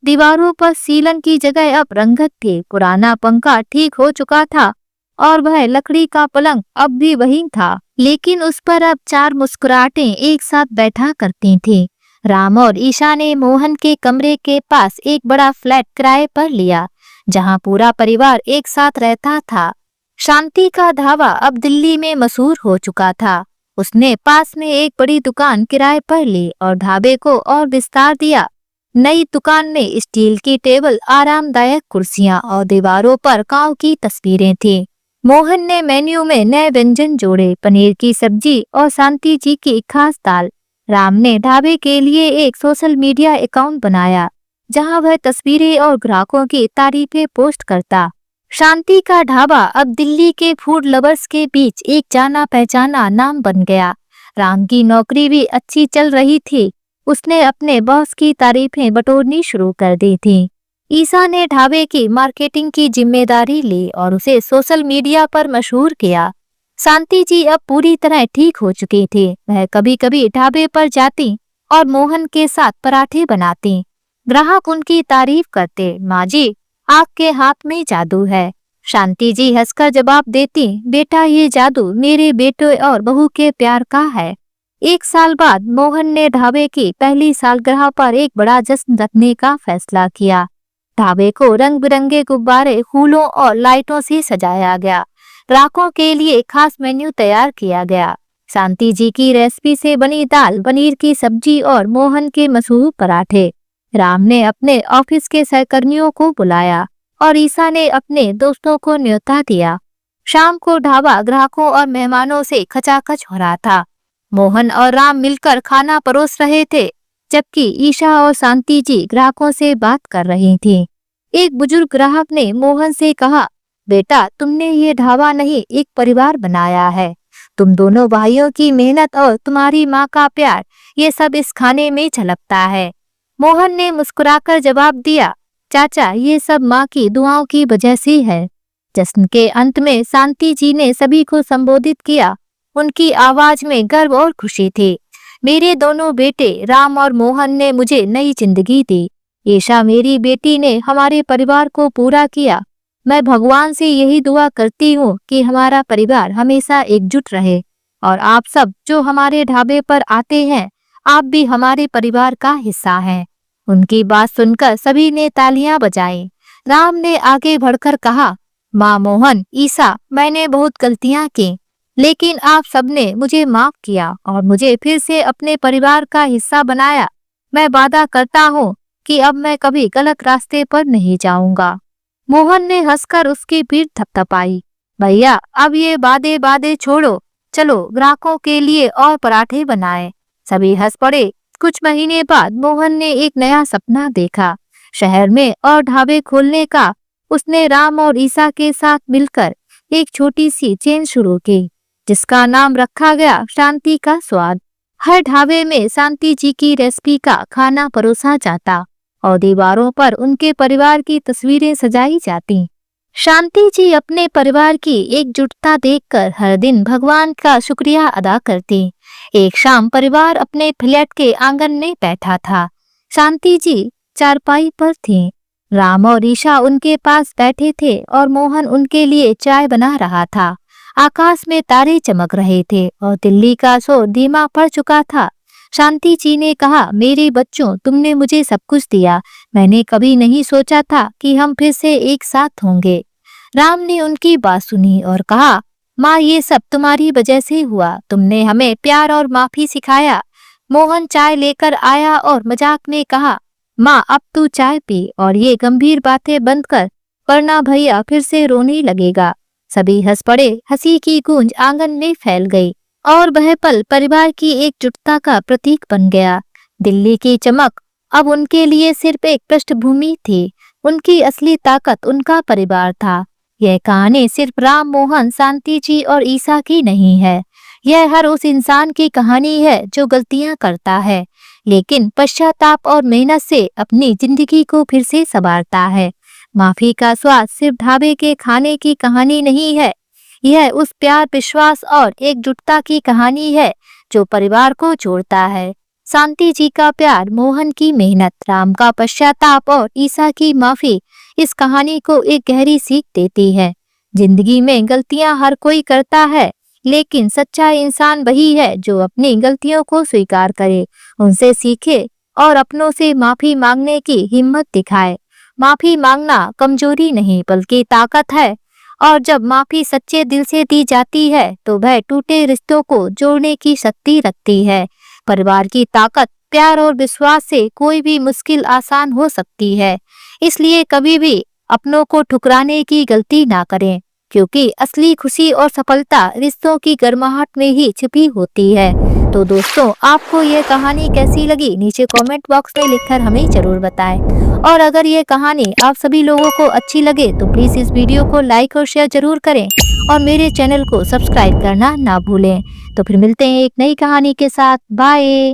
दीवारों पर सीलन की जगह अब रंगत थी। पुराना पंखा ठीक हो चुका था और वह लकड़ी का पलंग अब भी वही था, लेकिन उस पर अब 4 मुस्कुराहटें एक साथ बैठा करती थीं। राम और ईशा ने मोहन के कमरे के पास एक बड़ा फ्लैट किराए पर लिया, जहां पूरा परिवार एक साथ रहता था। शांति का ढाबा अब दिल्ली में मशहूर हो चुका था। उसने पास में एक बड़ी दुकान किराए पर ली और ढाबे को और विस्तार दिया। नई दुकान में स्टील की टेबल, आरामदायक कुर्सियां और दीवारों पर गांव की तस्वीरें थीं। मोहन ने मेन्यू में नए व्यंजन जोड़े, पनीर की सब्जी और शांति जी की खास दाल। राम ने ढाबे के लिए एक सोशल मीडिया अकाउंट बनाया, जहां वह तस्वीरें और ग्राहकों की तारीफें पोस्ट करता। शांति का ढाबा अब दिल्ली के फूड लवर्स के बीच एक जाना पहचाना नाम बन गया। राम की नौकरी भी अच्छी चल रही थी। उसने अपने बॉस की तारीफें बटोरनी शुरू कर दी थी। ईशा ने ढाबे की मार्केटिंग की जिम्मेदारी ली और उसे सोशल मीडिया पर मशहूर किया। शांति जी अब पूरी तरह ठीक हो चुकी थी। वह कभी कभी ढाबे पर जाती और मोहन के साथ पराठे बनाती। ग्राहक उनकी तारीफ करते। माँ जी, आपके हाथ में जादू है। शांति जी हंसकर जवाब देती, बेटा, ये जादू मेरे बेटे और बहू के प्यार का है। 1 साल बाद मोहन ने ढाबे की पहली सालगिरह पर एक बड़ा जश्न रखने का फैसला किया। ढाबे को रंग बिरंगे गुब्बारे, फूलों और लाइटों से सजाया गया। ग्राहकों के लिए खास मेन्यू तैयार किया गया। शांति जी की रेसिपी से बनी दाल, पनीर की सब्जी और मोहन के मशहूर पराठे। राम ने अपने ऑफिस के सहकर्मियों को बुलाया और ईशा ने अपने दोस्तों को न्योता दिया। शाम को ढाबा ग्राहकों और मेहमानों से खचाखच हो रहा था। मोहन और राम मिलकर खाना परोस रहे थे, जबकि ईशा और शांति जी ग्राहकों से बात कर रही थीं। एक बुजुर्ग ग्राहक ने मोहन से कहा, बेटा, तुमने ये ढाबा नहीं, एक परिवार बनाया है। तुम दोनों भाइयों की मेहनत और तुम्हारी माँ का प्यार, ये सब इस खाने में झलकता है। मोहन ने मुस्कुराकर जवाब दिया, चाचा, ये सब माँ की दुआओं की वजह से है। जश्न के अंत में शांति जी ने सभी को संबोधित किया। उनकी आवाज में गर्व और खुशी थी। मेरे दोनों बेटे राम और मोहन ने मुझे नई जिंदगी दी। ईशा, मेरी बेटी, ने हमारे परिवार को पूरा किया। मैं भगवान से यही दुआ करती हूँ कि हमारा परिवार हमेशा एकजुट रहे और आप सब जो हमारे ढाबे पर आते हैं, आप भी हमारे परिवार का हिस्सा हैं। उनकी बात सुनकर सभी ने तालियां बजाई। राम ने आगे बढ़कर कहा, माँ, मोहन, ईशा, मैंने बहुत गलतियां की, लेकिन आप सबने मुझे माफ किया और मुझे फिर से अपने परिवार का हिस्सा बनाया। मैं वादा करता हूँ कि अब मैं कभी गलत रास्ते पर नहीं जाऊंगा। मोहन ने हंसकर उसकी पीठ थपथपाई। भैया, अब ये वादे छोड़ो। चलो ग्राहकों के लिए और पराठे बनाए। सभी हंस पड़े। कुछ महीने बाद मोहन ने एक नया सपना देखा, शहर में और ढाबे खोलने का। उसने राम और ईसा के साथ मिलकर एक छोटी सी चेन शुरू की, जिसका नाम रखा गया शांति का स्वाद। हर ढाबे में शांति जी की रेसिपी का खाना परोसा जाता और दीवारों पर उनके परिवार की तस्वीरें सजाई जाती। शांति जी अपने परिवार की एकजुटता देखकर हर दिन भगवान का शुक्रिया अदा करती। एक शाम परिवार अपने फ्लैट के आंगन में बैठा था। शांति जी चारपाई पर थीं। राम और ईशा उनके पास बैठे थे और मोहन उनके लिए चाय बना रहा था। आकाश में तारे चमक रहे थे और दिल्ली का शोर धीमा पड़ चुका था। शांति जी ने कहा, मेरे बच्चों, तुमने मुझे सब कुछ दिया। मैंने कभी नहीं सोचा था कि हम फिर से एक साथ होंगे। राम ने उनकी बात सुनी और कहा, माँ, ये सब तुम्हारी वजह से हुआ। तुमने हमें प्यार और माफी सिखाया। मोहन चाय लेकर आया और मजाक में कहा, माँ, अब तू चाय पी और ये गंभीर बातें बंद कर, वरना भैया फिर से रोने लगेगा। सभी हंस पड़े। हंसी की गूंज आंगन में फैल गई और वह पल परिवार की एकजुटता का प्रतीक बन गया। दिल्ली की चमक अब उनके लिए सिर्फ एक पृष्ठभूमि थी। उनकी असली ताकत उनका परिवार था। यह कहानी सिर्फ राम, मोहन, शांति जी और ईसा की नहीं है। यह हर उस इंसान की कहानी है जो गलतियां करता है, लेकिन पश्चाताप और मेहनत से अपनी जिंदगी को फिर से संवारता है। माफी का स्वाद सिर्फ ढाबे के खाने की कहानी नहीं है। यह उस प्यार, विश्वास और एकजुटता की कहानी है जो परिवार को जोड़ता है। शांति जी का प्यार, मोहन की मेहनत, राम का पश्चाताप और ईसा की माफी इस कहानी को एक गहरी सीख देती है। जिंदगी में गलतियां हर कोई करता है, लेकिन सच्चा इंसान वही है जो अपनी गलतियों को स्वीकार करे, उनसे सीखे और अपनों से माफी मांगने की हिम्मत दिखाए। माफी मांगना कमजोरी नहीं बल्कि ताकत है, और जब माफी सच्चे दिल से दी जाती है तो वह टूटे रिश्तों को जोड़ने की शक्ति रखती है। परिवार की ताकत, प्यार और विश्वास से कोई भी मुश्किल आसान हो सकती है। इसलिए कभी भी अपनों को ठुकराने की गलती ना करें, क्योंकि असली खुशी और सफलता रिश्तों की गर्माहट में ही छिपी होती है। तो दोस्तों, आपको ये कहानी कैसी लगी नीचे कमेंट बॉक्स में लिखकर हमें जरूर बताएं। और अगर ये कहानी आप सभी लोगों को अच्छी लगे तो प्लीज इस वीडियो को लाइक और शेयर जरूर करें और मेरे चैनल को सब्सक्राइब करना ना भूलें। तो फिर मिलते हैं एक नई कहानी के साथ। बाय।